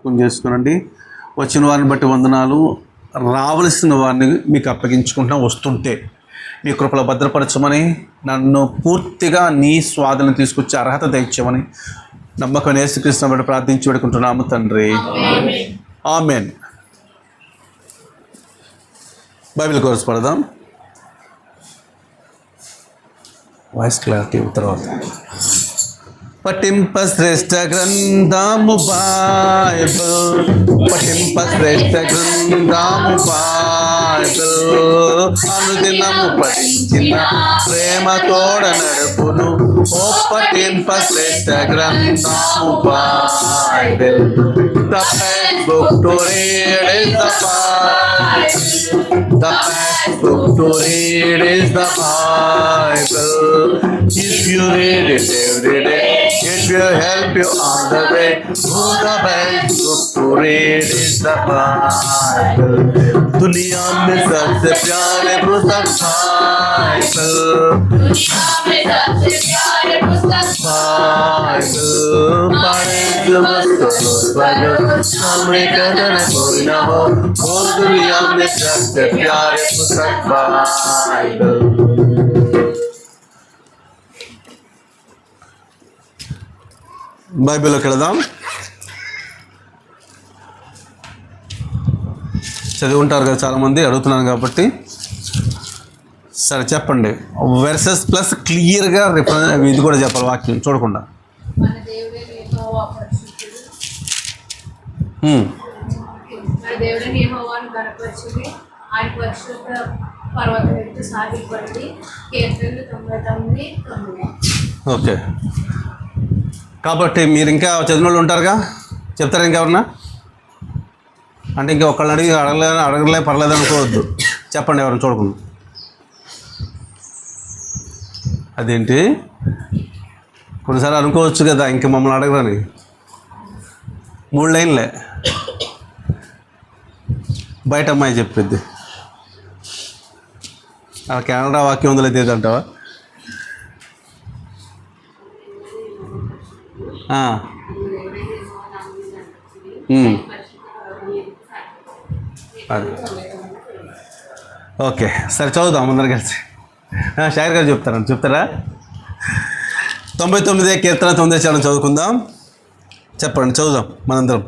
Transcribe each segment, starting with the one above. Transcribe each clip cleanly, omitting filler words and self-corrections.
జ్ఞాపకం చేసుకునండి. వచ్చిన వారిని బట్టి వందనాలు. రావలసిన వారిని మీకు అప్పగించుకుంటున్నా. వస్తుంటే మీ కృపలో భద్రపరచమని, నన్ను పూర్తిగా నీ స్వాధీనం తీసుకొచ్చే అర్హత దయచేయమని నమ్మకం యేసుక్రీస్తు బట్టి ప్రార్థించి పెడుకుంటున్నాము తండ్రి. ఆమేన్. బైబిల్ కోర్స్ పడదాం. వాయిస్ క్లారిటీ తర్వాత. పఠింప శ్రేష్ఠ గ్రంథము బైబిల్, పఠింప శ్రేష్ఠ గ్రంథము బైబిల్, అనుదినము పఠించిన ప్రేమ తోడ నడుపును. ఓ పఠింప శ్రేష్ఠ గ్రంథము Bible, the best book to read is the Bible, the best book to read is the Bible. If you read it every day, it will help you on the way. Oh, the best book to read is the Bible. दुनिया में सबसे प्यारे पुस्तक Bible, पढ़े जो सामने कदर कोई ना हो. और दुनिया में सबसे प्यारे पुस्तक बाइबल. బైబిల్లోకి వెళదాం. చదివి ఉంటారు కదా చాలామంది, అడుగుతున్నాను కాబట్టి. సరే చెప్పండి. వెర్సెస్ ప్లస్ క్లియర్గా ఇది కూడా చెప్పాలి, వాక్యం చూడకుండా. ఓకే, కాబట్టి మీరు ఇంకా చదివిన వాళ్ళు ఉంటారుగా, చెప్తారా ఇంకెవరన్నా? అంటే ఇంకా ఒకళ్ళని అడగలే పర్లేదు అనుకోవద్దు. చెప్పండి ఎవరైనా చూడకుండా. అదేంటి, కొన్నిసార్లు అనుకోవచ్చు కదా ఇంక మమ్మల్ని అడగరని. 3 లైన్లే బయట అమ్మాయి చెప్పిద్ది. ఆ కెనడా వాక్యం ఉందో లేదు అంటావా? అది ఓకే, సరే చదువుదాం అందరు కలిసి. షాయర్ గారు చెప్తారా? 99వ కీర్తన 9వ చరణం చదువుకుందాం. చెప్పండి, చదువుదాం మనందరం.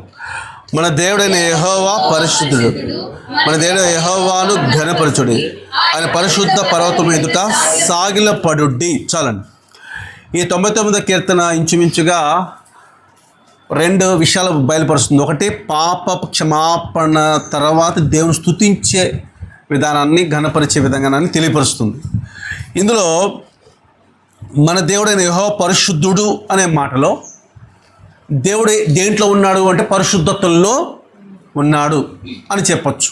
మన దేవుడైన యెహోవా పరిశుద్ధుడు, మన దేవుడైన యెహోవాను ఘనపరచుడి, ఆయన పరిశుద్ధ పర్వతం ఎదుట సాగిలపడుడి. చాలండి. ఈ 99వ కీర్తన ఇంచుమించుగా 2 విషయాలు బయలుపరుస్తుంది. ఒకటి, పాప క్షమాపణ తర్వాత దేవుని స్తుతించే విధానాన్ని, ఘనపరిచే విధానాన్ని తెలియపరుస్తుంది. ఇందులో మన దేవుడైన యెహోవా పరిశుద్ధుడు అనే మాటలో దేవుడు దేంట్లో ఉన్నాడు అంటే పరిశుద్ధతల్లో ఉన్నాడు అని చెప్పచ్చు.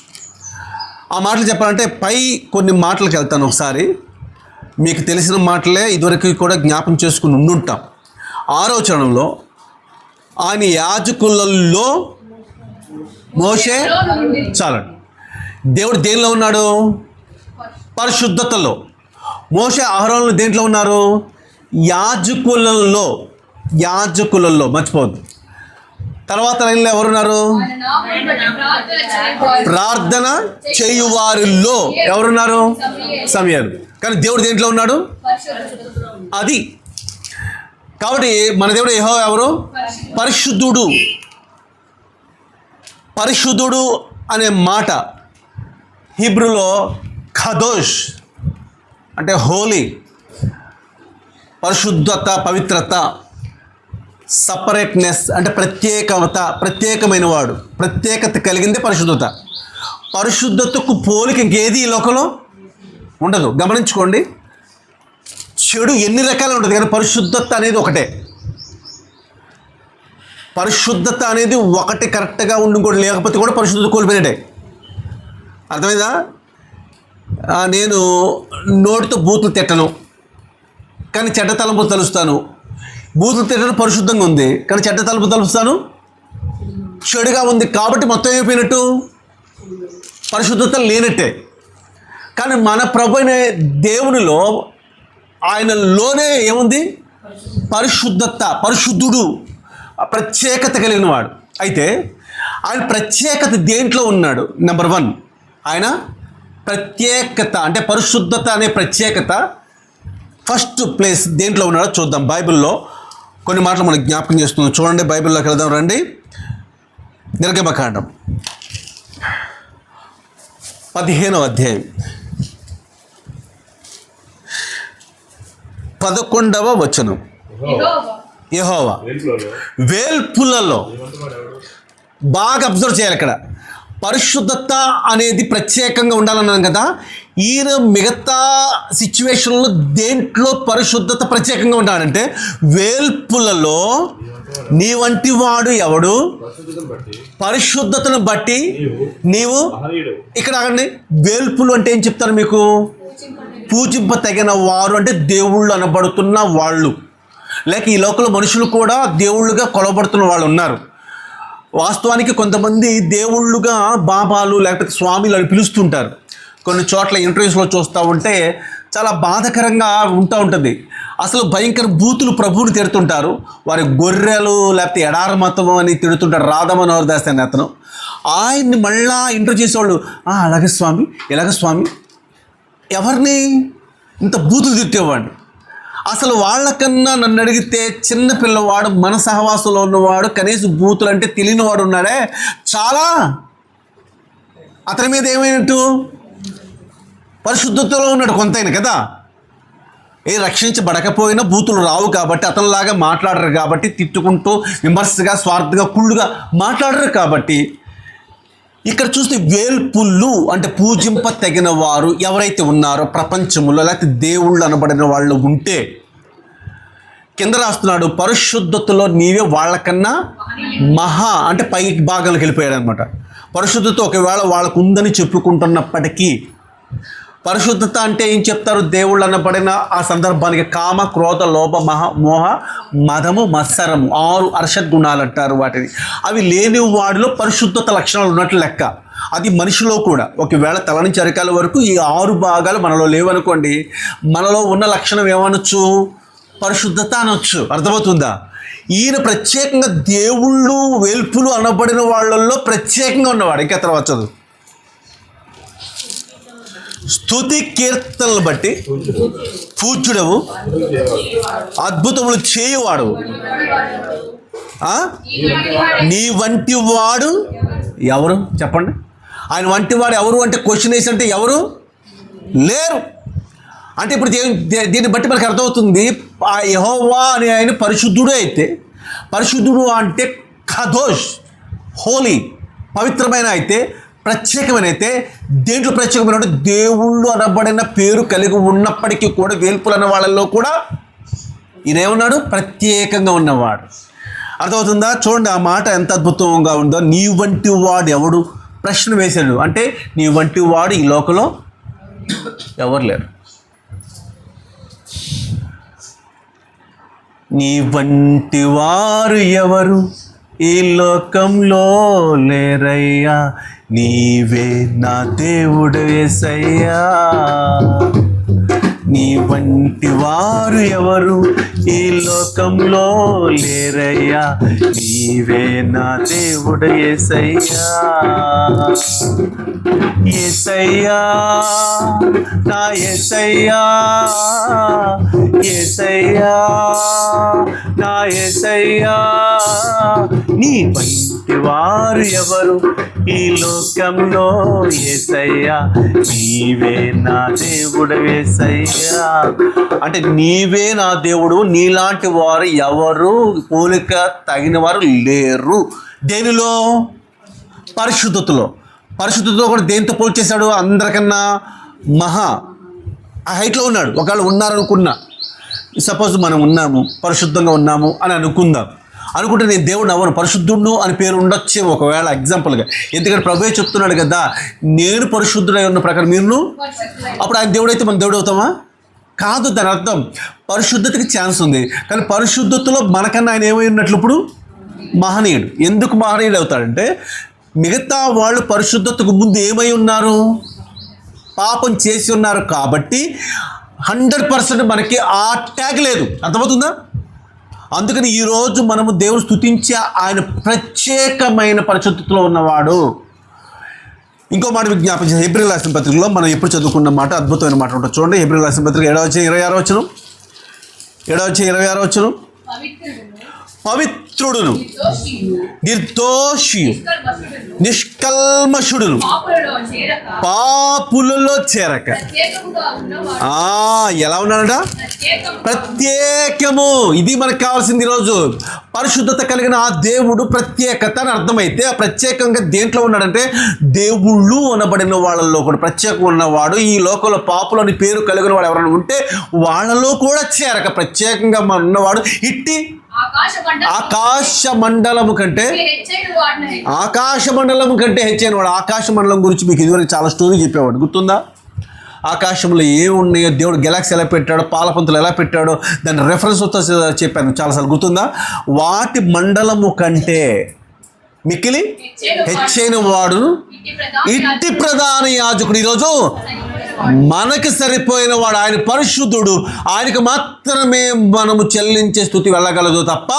ఆ మాటలు చెప్పాలంటే పై కొన్ని మాటలకు వెళ్తాను. ఒకసారి మీకు తెలిసిన మాటలే ఇదివరకు కూడా జ్ఞాపం చేసుకుని ఉండుంటాం. 6వ చరణంలో ఆయన యాజకులలో మోషే, చాలండి. దేవుడు దేనిలో ఉన్నాడు? పరిశుద్ధతలో. మోషే అహరోనులు దేంట్లో ఉన్నారు? యాజకులలో మర్చిపోవద్దు. తర్వాత లైన్లో ఎవరున్నారు? ప్రార్థన చేయువారిలో ఎవరున్నారు? సమయాలు. కానీ దేవుడు దేంట్లో ఉన్నాడు? అది. కాబట్టి మన దేవుడు యెహోవా ఎవరు? పరిశుద్ధుడు. పరిశుద్ధుడు అనే మాట హీబ్రూలో ఖదోష్ అంటే హోలీ, పరిశుద్ధత, పవిత్రత, సపరేట్నెస్ అంటే ప్రత్యేకమైన వాడు, ప్రత్యేకత కలిగిందే పరిశుద్ధత. పరిశుద్ధతకు పోలిక ఇంకేది ఈ లోకంలో ఉండదు. గమనించుకోండి, చెడు ఎన్ని రకాలు ఉంటుంది కానీ పరిశుద్ధత అనేది ఒకటే. పరిశుద్ధత అనేది ఒకటి కరెక్ట్గా ఉండి కూడా లేకపోతే కూడా పరిశుద్ధత కోల్పోయినట్టే. అర్థమైందా? నేను నోటితో బూతులు తిట్టను కానీ చెడ్డ తలంపు తలుస్తాను. బూతులు తిట్టడం పరిశుద్ధంగా ఉంది కానీ చెడ్డ తలంపు తలుస్తాను చెడుగా ఉంది. కాబట్టి మొత్తం అయిపోయినట్టు పరిశుద్ధత లేనట్టే. కానీ మన ప్రభు అయిన దేవునిలో, ఆయనలోనే ఏముంది? పరిశుద్ధత, పరిశుద్ధుడు, ప్రత్యేకత కలిగిన వాడు. అయితే ఆయన ప్రత్యేకత దేంట్లో ఉన్నాడు? నెంబర్ 1, ఆయన ప్రత్యేకత అంటే పరిశుద్ధత అనే ప్రత్యేకత ఫస్ట్ ప్లేస్ దేంట్లో ఉన్నాడో చూద్దాం. బైబిల్లో కొన్ని మాటలు మనకు జ్ఞాపకం చేస్తున్నాం. చూడండి, బైబిల్లోకి వెళ్దాం రండి. నిర్గమకాండం 15వ అధ్యాయం 11వ వచనం. యెహోవా వేల్పులలో, బాగా అబ్జర్వ్ చేయాలి ఇక్కడ. పరిశుద్ధత అనేది ప్రత్యేకంగా ఉండాలన్నాను కదా. ఈయన మిగతా సిచ్యువేషన్లో దేంట్లో పరిశుద్ధత ప్రత్యేకంగా ఉండాలంటే వేల్పులలో నీ వంటి వాడు ఎవడు? పరిశుద్ధతను బట్టి నీవు. ఇక్కడ ఆగండి, వేల్పులు అంటే ఏం చెప్తారు మీకు? పూజింప తగిన వారు అంటే దేవుళ్ళు అనబడుతున్న వాళ్ళు, లేక ఈ లోకల్ మనుషులు కూడా దేవుళ్ళుగా కొలబడుతున్న వాళ్ళు ఉన్నారు. వాస్తవానికి కొంతమంది దేవుళ్ళుగా బాబాలు లేకపోతే స్వామిలు అని పిలుస్తుంటారు. కొన్ని చోట్ల ఇంటర్వ్యూస్లో చూస్తూ ఉంటే చాలా బాధాకరంగా ఉంటుంది. అసలు భయంకర బూతులు ప్రభువుని తిడుతుంటారు. వారి గొర్రెలు లేకపోతే ఎడార మతం అని తిడుతుంటారు. రాధమనోహర్ దాస్ అనే అతను, ఆయన్ని మళ్ళా ఇంటర్వ్యూ చేసేవాళ్ళు, అలాగే స్వామి, ఎలాగ స్వామి, ఎవరిని ఇంత బూతులు తిట్టేవాడు. అసలు వాళ్ళకన్నా నన్ను అడిగితే చిన్న పిల్లవాడు, మన సహవాసంలో ఉన్నవాడు, కనీసం బూతులు అంటే తెలియని వాడు ఉన్నాడే చాలా. అతని మీద ఏమైనట్టు? పరిశుద్ధతలో ఉన్నాడు కొంతైనా కదా. రక్షించబడకపోయినా బూతులు రావు కాబట్టి, అతనిలాగా మాట్లాడరు కాబట్టి, తిట్టుకుంటూ విమర్శగా స్వార్థంగా కుళ్ళుగా మాట్లాడరు కాబట్టి. ఇక్కడ చూస్తే వేల్పుళ్ళు అంటే పూజింప తగిన వారు ఎవరైతే ఉన్నారో ప్రపంచంలో, లేకపోతే దేవుళ్ళు అనబడిన వాళ్ళు ఉంటే, కింద రాస్తున్నాడు పరిశుద్ధతలో నీవే వాళ్ళకన్నా మహా అంటే పై భాగంలోకి వెళ్ళిపోయాడు అనమాట. పరిశుద్ధత ఒకవేళ వాళ్ళకు ఉందని చెప్పుకుంటున్నప్పటికీ, పరిశుద్ధత అంటే ఏం చెప్తారు? దేవుళ్ళు అనబడిన ఆ సందర్భానికి కామ, క్రోధ, లోభ, మోహ, మదము, మత్సరము 6 అర్షద్గుణాలు అంటారు వాటిని. అవి లేని వాడిలో పరిశుద్ధత లక్షణాలు ఉన్నట్లు లెక్క. అది మనిషిలో కూడా. ఒకవేళ తల నుంచి అరికాల వరకు ఈ 6 భాగాలు మనలో లేవనుకోండి, మనలో ఉన్న లక్షణం ఏమనొచ్చు? పరిశుద్ధత అనొచ్చు. అర్థమవుతుందా? ఈయన ప్రత్యేకంగా దేవుళ్ళు వేల్పులు అనబడిన వాళ్ళల్లో ప్రత్యేకంగా ఉన్నవాడు. ఇంకా తర్వాత చదువు. స్తుతి కీర్తనలు బట్టి పూజ్యుడవు, అద్భుతములు చేయువాడు, నీ వంటి వాడు ఎవరు? చెప్పండి. ఆయన వంటి వాడు ఎవరు అంటే క్వశ్చన్ వేసి అంటే ఎవరు లేరు. అంటే ఇప్పుడు దీన్ని బట్టి మనకు అర్థమవుతుంది, ఆ యెహోవా అని ఆయన పరిశుద్ధుడు అయితే, పరిశుద్ధుడు అంటే ఖదోష్, హోలీ, పవిత్రమైన అయితే, ప్రత్యేకమైన అయితే, దేంట్లో ప్రత్యేకమైన అంటే దేవుళ్ళు అనబడిన పేరు కలిగి ఉన్నప్పటికీ కూడా వేల్పులు అన్న వాళ్ళల్లో కూడా ఈయనేమన్నాడు? ప్రత్యేకంగా ఉన్నవాడు. అర్థమవుతుందా? చూడండి ఆ మాట ఎంత అద్భుతంగా ఉందో. నీ వంటి వాడు ఎవడు? ప్రశ్న వేశాడు. అంటే నీ వంటి వాడు ఈ లోకంలో ఎవరు లేరు. నీ వంటి వారు ఎవరు ఈ లోకంలో లేరయ్యా, నీవే నా దేవుడు యేసయ్యా. నీ వంటి వారు ఎవరు ఈ లోకంలో లేరయ్యా, నీవే నా దేవుడు యేసయ్యా. యేసయ్యా నా యేసయ్యా, యేసయ్యా నా యేసయ్యా. నీ వంటి వారు ఎవరు ఈ లోకంలో యేసయ్యా, నీవే నా దేవుడు యేసయ్యా. అంటే నీవే నా దేవుడు, నీలాంటి వారు ఎవరు పోలిక తగిన వారు లేరు. దేనిలో? పరిశుద్ధతలో. పరిశుద్ధతలో కూడా దేంతో పోల్చేశాడు? అందరికన్నా మహా ఆ హైట్లో ఉన్నాడు. ఒకవేళ ఉన్నారనుకున్నా, సపోజ్ మనం ఉన్నాము, పరిశుద్ధంగా ఉన్నాము అని అనుకుంటే నేను దేవుడు అవ్వను, పరిశుద్ధుడు అని పేరు ఉండొచ్చే ఒకవేళ ఎగ్జాంపుల్గా. ఎందుకంటే ప్రభువే చెప్తున్నాడు కదా, నేను పరిశుద్ధుడై ఉన్న ప్రకారం మీరు. అప్పుడు ఆయన దేవుడైతే మనం దేవుడు అవుతామా? కాదు. దాని అర్థం పరిశుద్ధతకి ఛాన్స్ ఉంది, కానీ పరిశుద్ధతలో మనకన్నా ఆయన ఏమై ఉన్నట్లు ఇప్పుడు మహనీయుడు. ఎందుకు మహనీయుడు అవుతాడంటే, మిగతా వాళ్ళు పరిశుద్ధతకు ముందు ఏమై ఉన్నారు? పాపం చేసి ఉన్నారు కాబట్టి 100% మనకి ఆ ట్యాగ్ లేదు. అర్థమవుతుందా? అందుకని ఈరోజు మనము దేవుని స్తుతించే ఆయన ప్రత్యేకమైన పరిశుద్ధతలో ఉన్నవాడు. ఇంకో మాట విజ్ఞాపన చేసి హెబ్రీయుల రాసిన పత్రికలో మనం ఎప్పుడు చదువుకున్న మాట, అద్భుతమైన మాట ఉంటుంది చూడండి. హెబ్రీయుల రాసిన పత్రిక 7:26 పవిత్రుడును నిర్దోషి నిష్కల్మషుడును పాపులలో చేరక ఎలా ఉన్నాడట? ప్రత్యేకము. ఇది మనకు కావాల్సింది. ఈరోజు పరిశుద్ధత కలిగిన ఆ దేవుడు ప్రత్యేకత అని అర్థమైతే, ఆ ప్రత్యేకంగా దేంట్లో ఉన్నాడంటే దేవుళ్ళు అనబడిన వాళ్ళలో కూడా ప్రత్యేకంగా ఉన్నవాడు. ఈ లోకంలో పాపులు అని పేరు కలిగిన వాడు ఎవరైనా ఉంటే వాళ్ళలో కూడా చేరక ప్రత్యేకంగా ఉన్నవాడు. ఇట్టి ఆకాశ మండలము కంటే హెచ్చైన వాడు. ఆకాశ మండలం గురించి మీకు ఇదివరకు చాలా స్టోరీ చెప్పేవాడు, గుర్తుందా? ఆకాశంలో ఏమి ఉన్నాయో, దేవుడు గెలాక్సీ ఎలా పెట్టాడో, పాలపంతులు ఎలా పెట్టాడో దాని రెఫరెన్స్తో చెప్పాను చాలాసార్లు, గుర్తుందా? వాటి మండలము కంటే మిక్కిలి హెచ్చైన వాడు ఇట్టి ప్రధాన యాజకుడు. ఈరోజు మనకు సరిపోయిన వాడు ఆయన పరిశుద్ధుడు. ఆయనకు మాత్రమే మనము చెల్లించే స్తుతి వెళ్ళగలదు తప్ప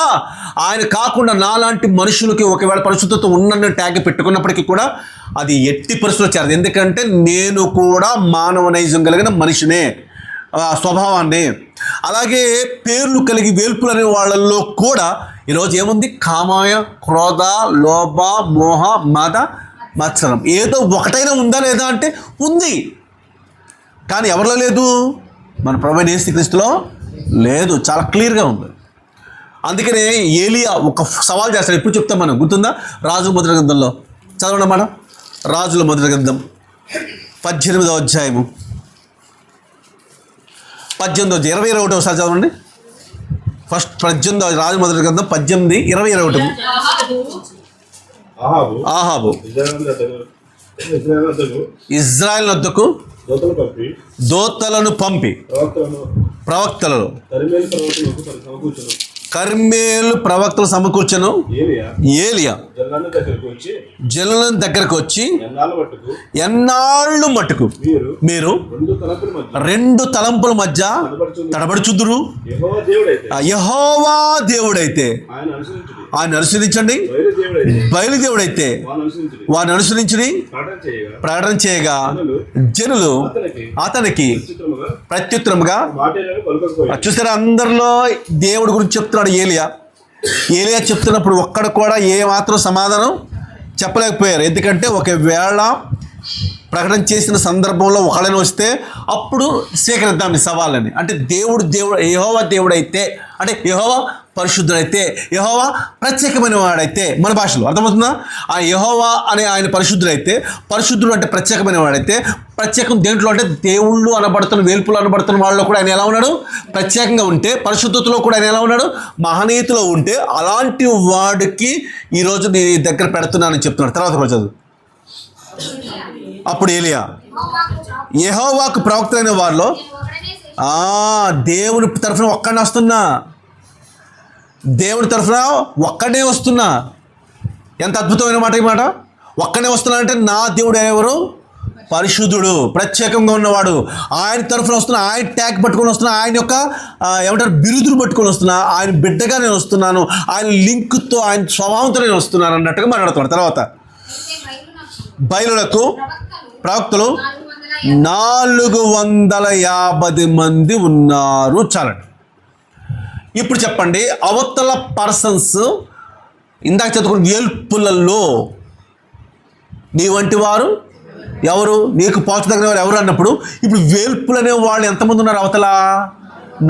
ఆయన కాకుండా నాలాంటి మనుషులకి ఒకవేళ పరిశుద్ధత ఉన్నన్ని ట్యాగ్ పెట్టుకున్నప్పటికీ కూడా అది ఎట్టి పరిస్థితుల్లో చేరదు. ఎందుకంటే నేను కూడా మానవ నైజం కలిగిన మనిషినే, స్వభావాన్ని. అలాగే పేర్లు కలిగి వేల్పులు అనే వాళ్ళల్లో కూడా ఈరోజు ఏముంది? కామాయ, క్రోధ, లోభ, మోహ, మద, మత్సరం. ఏదో ఒకటైనా ఉందా లేదా అంటే ఉంది, కానీ ఎవరిలో లేదు? మన ప్రభువైన యేసుక్రీస్తులో లేదు. చాలా క్లియర్గా ఉంది. అందుకనే ఏలియా ఒక సవాల్ చేస్తాడు. ఎప్పుడు చెప్తాం మనం, గుర్తుందా? రాజుల మొదటి గ్రంథంలో చదవండి అన్నమాట. రాజుల మొదటి గ్రంథం 18వ అధ్యాయము 21 ఒకసారి చదవండి. ఫస్ట్ 18 రాజు మొదటి గ్రంథం 18:21. ఆహాబు ఇజ్రాయెల్ వద్దకు దూతలను పంపి ప్రవక్తలను కర్మేలు ప్రవక్తలు సమకూర్చను. ఏలియా జనులను దగ్గరకు వచ్చి ఎన్నాళ్ళు మట్టుకు మీరు రెండు తలంపుల మధ్య తడబడుచుదురు? యెహోవా దేవుడైతే ఆయన అనుసరించండి, బయలుదేవుడైతే వారిని అనుసరించి ప్రకటన చేయగా జనులు అతనికి ప్రత్యుత్తరముగా. చూసారా, అందరిలో దేవుడి గురించి చెప్తున్నాడు ఏలియా చెప్తున్నప్పుడు ఒక్కడ కూడా ఏ మాత్రం సమాధానం చెప్పలేకపోయారు. ఎందుకంటే ఒకవేళ ప్రకటన చేసిన సందర్భంలో ఒకళ్ళని వస్తే అప్పుడు స్వీకరిద్దాం ఈ సవాళ్ళని. అంటే దేవుడు యెహోవా దేవుడైతే, అంటే యెహోవా పరిశుద్ధుడైతే, యెహోవా ప్రత్యేకమైన వాడైతే, మన భాషలో అర్థమవుతుందా? ఆ యెహోవా అనే ఆయన పరిశుద్ధుడైతే, పరిశుద్ధుడు అంటే ప్రత్యేకమైన వాడైతే, ప్రత్యేకం దేంట్లో అంటే దేవుళ్ళు అనబడుతున్న, వేల్పులు అనబడుతున్న వాళ్ళలో కూడా ఆయన ఎలా ఉన్నాడు? ప్రత్యేకంగా ఉంటే, పరిశుద్ధతలో కూడా ఆయన ఎలా ఉన్నాడు? మహనీయతలో ఉంటే, అలాంటి వాడికి ఈరోజు నీ దగ్గర పెడుతున్నానని చెప్తున్నాడు. తర్వాత కూడా చదువు. అప్పుడు ఏలియా యెహోవాకు ప్రవక్తలైన వారిలో దేవుని తరఫున ఒక్కడే వస్తున్నా, దేవుని తరఫున ఒక్కడే వస్తున్నా. ఎంత అద్భుతమైన మాట ఈ మాట! ఒక్కడే వస్తున్నా అంటే నా దేవుడు ఎవరు? పరిశుద్ధుడు, ప్రత్యేకంగా ఉన్నవాడు. ఆయన తరఫున వస్తున్నా, ఆయన ట్యాగ్ పట్టుకొని వస్తున్నా, ఆయన యొక్క ఏమంటారు బిరుదులు పట్టుకొని వస్తున్నా, ఆయన బిడ్డగా నేను వస్తున్నాను, ఆయన లింక్తో, ఆయన స్వభావంతో నేను వస్తున్నాను అన్నట్టుగా మాట్లాడుతున్నాడు. తర్వాత బయలులకు ప్రవక్తలు 450 మంది ఉన్నారు. చాలండి. ఇప్పుడు చెప్పండి, అవతల పర్సన్స్ ఇందాక చదువుకున్న వేల్పులలో నీ వంటి వారు ఎవరు? నీకు పోల్చదగిన వారు ఎవరు అన్నప్పుడు ఇప్పుడు వేల్పులు అనే వాళ్ళు ఎంతమంది ఉన్నారు? అవతల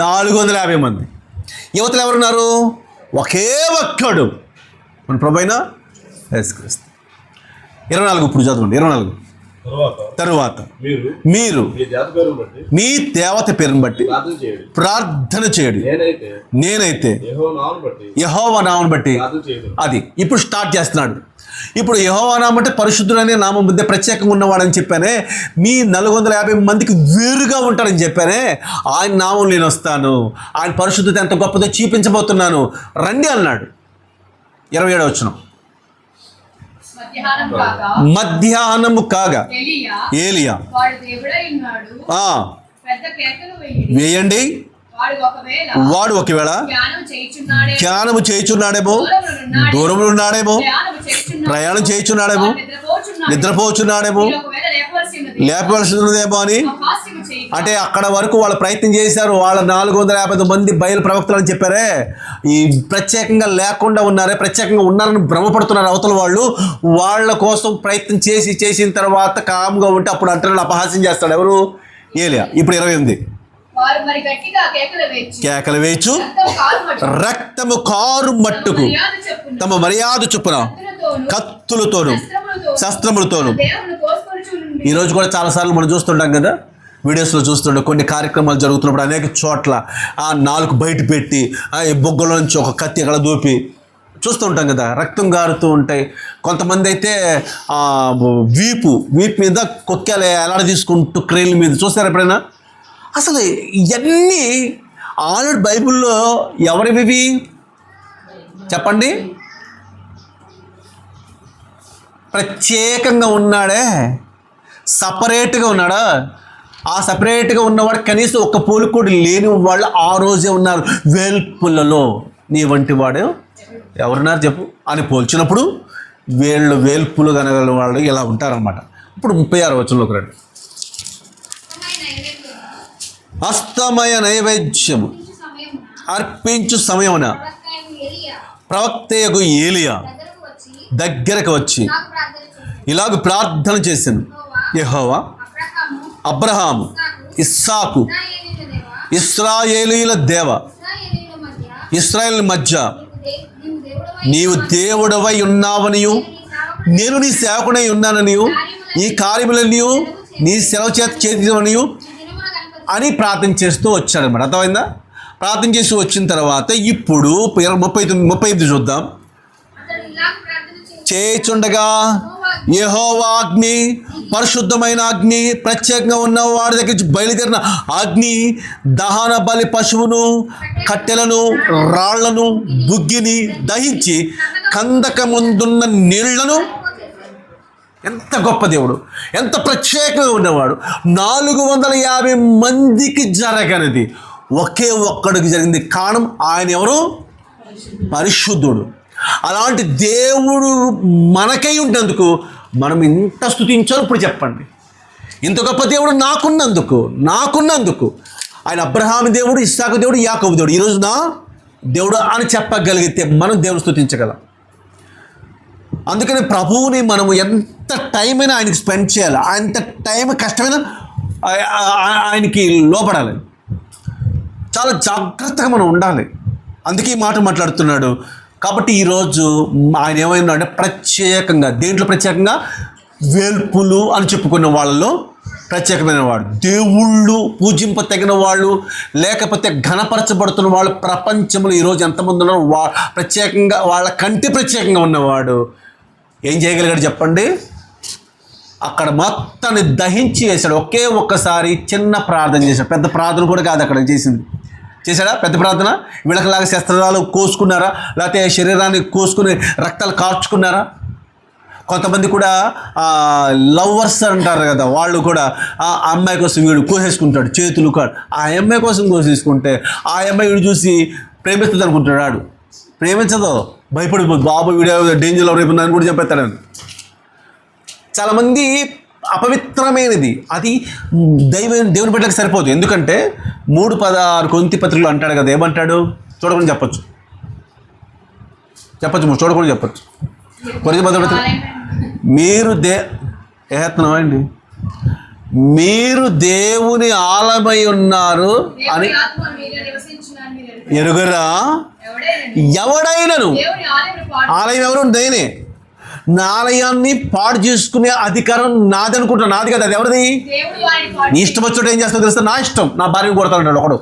450 మంది. యువతలు ఎవరున్నారు? ఒకే ఒక్కడు, మన ప్రభువైన యేసుక్రీస్తు. 24 ఇప్పుడు చదవండి. 24 తరువాత మీరు మీ దేవత పేరును బట్టి ప్రార్థన చేయడు, నేనైతే యెహోవా నామమును బట్టి. అది ఇప్పుడు స్టార్ట్ చేస్తున్నాడు. ఇప్పుడు యెహోవా నామం అంటే పరిశుద్ధుడనే నామం మధ్య ప్రత్యేకంగా ఉన్నవాడని చెప్పానే. మీ 450 మందికి వేరుగా ఉంటాడని చెప్పానే. ఆయన నామం నేను వస్తాను, ఆయన పరిశుద్ధత ఎంత గొప్పదో చూపించబోతున్నాను, రండి అన్నాడు. 27వ వచనం. మధ్యాహ్నము కాగా ఏలియా వేయండి, వాడు ఒకవేళ ధ్యానము చేయుచున్నాడేమో, దూరంలో ఉన్నాడేమో, ప్రయాణం చేయుచున్నాడేమో, నిద్రపోచున్నాడేమో, లేపవలసి ఉన్నదేమో అని. అంటే అక్కడ వరకు వాళ్ళు ప్రయత్నం చేశారు. వాళ్ళ 450 మంది బయలు ప్రవక్తలు అని చెప్పారే, ఈ ప్రత్యేకంగా లేకుండా ఉన్నారే, ప్రత్యేకంగా ఉన్నారని భ్రమపడుతున్నారు అవతల వాళ్ళు. వాళ్ళ కోసం ప్రయత్నం చేసిన తర్వాత కామ్గా ఉంటే అప్పుడు అంటారు అపహాస్యం చేస్తాడు ఎవరు? ఏలియా. ఇప్పుడు 28 కేకలు వేచు రక్తము కారు మట్టుకు తమ మర్యాద చొప్పున కత్తులతోను శస్త్రములతోను. ఈరోజు కూడా చాలాసార్లు మనం చూస్తుంటాం కదా, వీడియోస్లో చూస్తుంటాం. కొన్ని కార్యక్రమాలు జరుగుతున్నప్పుడు అనేక చోట్ల ఆ నాలుగు బయట పెట్టి బొగ్గలో నుంచి ఒక కత్తి అక్కడ దూపి చూస్తూ ఉంటాం కదా, రక్తం గారుతూ ఉంటాయి. కొంతమంది అయితే వీపు మీద కొక్కేలు ఎలాడ తీసుకుంటూ క్రేన్ల మీద చూస్తారు ఎప్పుడైనా? అసలు ఇవన్నీ ఆల్రెడీ బైబిల్లో ఎవరివి చెప్పండి? ప్రత్యేకంగా ఉన్నాడే, సపరేట్గా ఉన్నాడా? ఆ సపరేట్గా ఉన్నవాడు కనీసం ఒక్క పోలిక కూడా లేని వాళ్ళు ఆ రోజే ఉన్నారు. వేల్పులలో నీ వంటి వాడు ఎవరున్నారు చెప్పు అని పోల్చినప్పుడు వేల్పులు కనగల వాళ్ళు ఇలా ఉంటారనమాట. ఇప్పుడు 36వ వచనంలోకి రండి. అస్తమయ నైవేద్యము అర్పించు సమయమున ప్రవక్తయగు ఏలియా దగ్గరకు వచ్చి ఇలాగ ప్రార్థన చేశాను. యెహోవా, అబ్రహాము, ఇస్సాకు, ఇశ్రాయేలీయుల దేవ, ఇశ్రాయేల్ మధ్య నీవు దేవుడవై ఉన్నావనియు నేను నీ సేవకుడై ఉన్నాననియు ఈ కార్యములనియు నీ సెలవు చేతివనియు అని ప్రార్థన చేస్తూ వచ్చాడనమాట. అర్థమైందా? ప్రార్థన చేసి వచ్చిన తర్వాత ఇప్పుడు 35 చూద్దాం. చేయుచుండగా యెహోవా అగ్ని, పరిశుద్ధమైన అగ్ని, ప్రత్యేకంగా ఉన్న వాడి దగ్గర నుంచి బయలుదేరిన అగ్ని దహన బలి పశువును, కట్టెలను, రాళ్లను, బుగ్గిని దహించి కందకముందున్న నీళ్లను. ఎంత గొప్ప దేవుడు, ఎంత ప్రత్యేకంగా ఉన్నవాడు. 450 మందికి జరగనిది ఒకే ఒక్కడికి జరిగింది. కారణం ఆయన ఎవరు? పరిశుద్ధుడు. అలాంటి దేవుడు మనకై ఉంటేందుకు మనం ఇంత స్తుతించాలో ఇప్పుడు చెప్పండి. ఇంత గొప్ప దేవుడు నాకున్నందుకు ఆయన అబ్రహాము దేవుడు, ఇస్సాకు దేవుడు, యాకోబు దేవుడు, ఈరోజు నా దేవుడు అని చెప్పగలిగితే మనం దేవుడు స్తుతించగలం. అందుకని ప్రభువుని మనము ఎంత టైం అయినా ఆయనకి స్పెండ్ చేయాలి. అంత టైం కష్టమైనా ఆయనకి లోపడాలి. చాలా జాగ్రత్తగా మనం ఉండాలి. అందుకే ఈ మాట మాట్లాడుతున్నాడు. కాబట్టి ఈరోజు ఆయన ఏమైనా అంటే ప్రత్యేకంగా, దేంట్లో ప్రత్యేకంగా? వేల్పులు అని చెప్పుకున్న వాళ్ళలో ప్రత్యేకమైన వాడు, దేవుళ్ళు పూజింపతగిన వాళ్ళు, లేకపోతే ఘనపరచబడుతున్న వాళ్ళు ప్రపంచంలో ఈరోజు ఎంతమంది ఉన్నారో ప్రత్యేకంగా వాళ్ళ కంటే ప్రత్యేకంగా ఉన్నవాడు ఏం చేయగలిగాడు చెప్పండి? అక్కడ మొత్తాన్ని దహించి వేశాడు. ఒక్కసారి చిన్న ప్రార్థన చేశాడు. పెద్ద ప్రార్థన కూడా కాదు అక్కడ చేశాడా? పెద్ద ప్రార్థన వీళ్ళకిలాగా శస్త్రాలు కోసుకున్నారా? లేకపోతే శరీరాన్ని కోసుకుని రక్తాలు కార్చుకున్నారా? కొంతమంది కూడా లవర్స్ అంటారు కదా, వాళ్ళు కూడా ఆ అమ్మాయి కోసం వీడు కోసేసుకుంటాడు చేతులు కాడు. ఆ అమ్మాయి కోసం కోసేసుకుంటే ఆ అమ్మాయి వీడు చూసి ప్రేమిస్తుంది అనుకుంటాడు. ప్రేమించదు, భయపడిపోతుంది. బాబు వీడియో డేంజర్లో రేపు నన్ను కూడా చెప్పేస్తాడని. చాలామంది అపవిత్రమైనది అది దేవుని బిడ్డలకు సరిపోదు. ఎందుకంటే 3:16 కొరింథీ పత్రికలో అంటాడు కదా, ఏమంటాడు? చూడకుండా చెప్పచ్చు, చూడకుండా చెప్పచ్చు. కొరింథీ పత్రిక మీరు దేవుని ఆలయమై ఉన్నారు అని ఎరుగరా? ఎవడైనను ఆలయం ఎవరు? నేనే. నా ఆలయాన్ని పాడు చేసుకునే అధికారం నాది అనుకుంటున్నా. నాది కదా, అది ఎవరిది? నీ ఇష్టం వచ్చాడు. ఏం చేస్తావు తెలుస్తా? నా ఇష్టం. నా భార్యను కొడతాడు ఒకడు.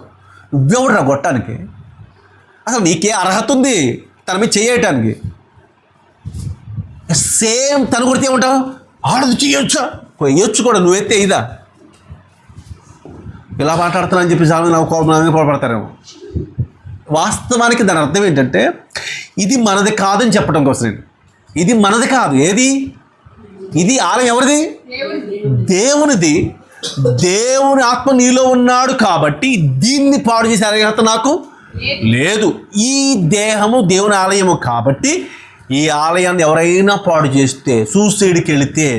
నువ్వెవడు రా కొట్టడానికి? అసలు నీకే అర్హత ఉంది తన మీద చేయటానికి? సేమ్ తను కొడితే ఏమంటావు? ఆడదు చేయొచ్చా? వేయొచ్చు కూడా, నువ్వైతే ఇదా ఇలా మాట్లాడుతున్నా అని చెప్పి నాకు కోపడతారేమో. వాస్తవానికి దాని అర్థం ఏంటంటే ఇది మనది కాదని చెప్పడం కోసం. ఇది మనది కాదు. ఏది? ఇది ఆలయం ఎవరిది? దేవునిది. దేవుని ఆత్మ నీలో ఉన్నాడు కాబట్టి దీన్ని పాడు చేసే అర్హత నాకు లేదు. ఈ దేహము దేవుని ఆలయము కాబట్టి ఈ ఆలయాన్ని ఎవరైనా పాడు చేస్తే, సూసైడ్కి వెళితే,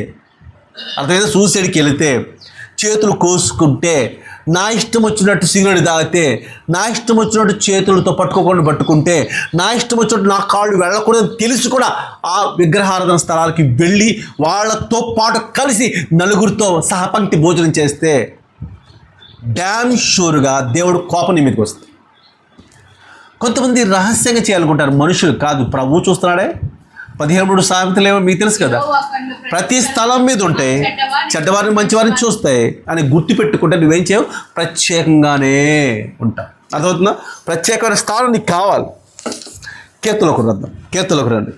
అర్థమైతే సూసైడ్కి వెళితే, చేతులు కోసుకుంటే, నా ఇష్టం వచ్చినట్టు సిగరెట్ తాగితే, నా ఇష్టం వచ్చినట్టు చేతులతో పట్టుకుంటే, నా ఇష్టం వచ్చినట్టు నా కాళ్ళు వెళ్ళకూడదు తెలిసి కూడా ఆ విగ్రహారాధన స్థలాలకి వెళ్ళి వాళ్ళతో పాటు కలిసి నలుగురితో సహపంక్తి భోజనం చేస్తే డ్యామ్ షూర్గా దేవుడు కోపం నీ మీదకి వస్తుంది. కొంతమంది రహస్యంగా చేయాలనుకుంటారు, మనుషులు కాదు, ప్రభు చూస్తున్నాడే. 17 సామెతలు ఏమో మీకు తెలుసు కదా, ప్రతి స్థలం మీద ఉంటాయి, చెడ్డవారిని మంచివారిని చూస్తాయి అని గుర్తు పెట్టుకుంటే నువ్వేం చేయవు, ప్రత్యేకంగానే ఉంటావు. అర్థమవుతుందా? ప్రత్యేకమైన స్థానం నీకు కావాలి. కీర్తనలోకి రండి.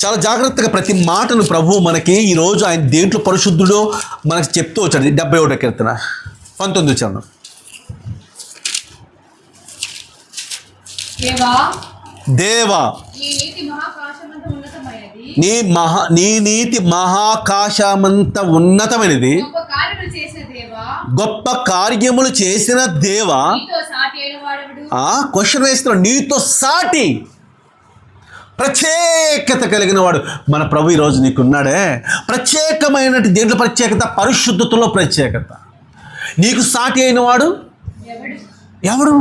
చాలా జాగ్రత్తగా ప్రతి మాటను ప్రభు మనకి ఈరోజు ఆయన దేంట్లో పరిశుద్ధుడో మనకి చెప్తూ వచ్చాడు. 71 కీర్తన 19 చరణం. దేవా నీ నీతి మహాకాశమంత ఉన్నతమైనది, గొప్ప కార్యములు చేసిన దేవా. క్వశ్చన్ వేస్తున్నాడు, నీతో సాటి ప్రత్యేకత కలిగిన వాడు మన ప్రభు ఈరోజు నీకున్నాడే. ప్రత్యేకమైన దేంట్లో ప్రత్యేకత? పరిశుద్ధతలో ప్రత్యేకత. నీకు సాటి అయిన వాడు ఎవడు?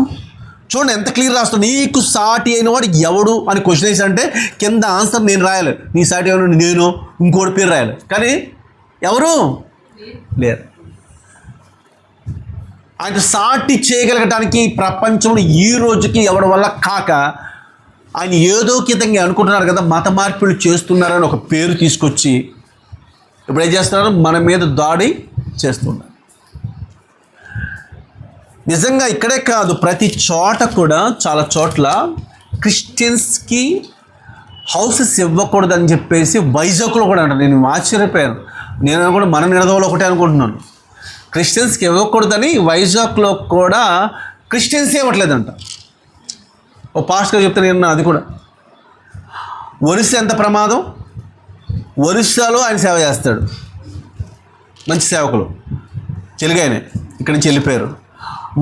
చూడండి ఎంత క్లియర్ రాస్తాడు. నీకు సాటి అయిన వాడు ఎవడు అని క్వశ్చన్ వేసి అంటే కింద ఆన్సర్ నేను రాయాలి, నీ సాటి అయిన నేను ఇంకోటి పేరు రాయాలి, కానీ ఎవరు లేరు. ఆయన సాటి చేయగలగటానికి ప్రపంచంలో ఈ రోజుకి ఎవరి వల్ల కాక ఆయన ఏదో కితంగా అనుకుంటున్నారు కదా, మత మార్పులు చేస్తున్నారని ఒక పేరు తీసుకొచ్చి ఇప్పుడు ఏం చేస్తున్నారు, మన మీద దాడి చేస్తున్నారు. నిజంగా ఇక్కడే కాదు, ప్రతి చోట కూడా చాలా చోట్ల క్రిస్టియన్స్కి హౌసెస్ ఇవ్వకూడదని చెప్పేసి వైజాగ్లో కూడా అంటారు. నేను ఆశ్చర్యపోయాను. నేను కూడా మన నిడదవలో ఒకటే అనుకుంటున్నాను, క్రిస్టియన్స్కి ఇవ్వకూడదని వైజాగ్లో కూడా క్రిస్టియన్సే ఇవ్వట్లేదంట. ఓ పాస్టర్ చెప్తే నేను అది కూడా. ఒరిస్సా ఎంత ప్రమాదం, ఒరిస్సాలో ఆయన సేవ చేస్తాడు, మంచి సేవకులు, తెలుగాయనే ఇక్కడి నుంచి వెళ్ళిపోయారు.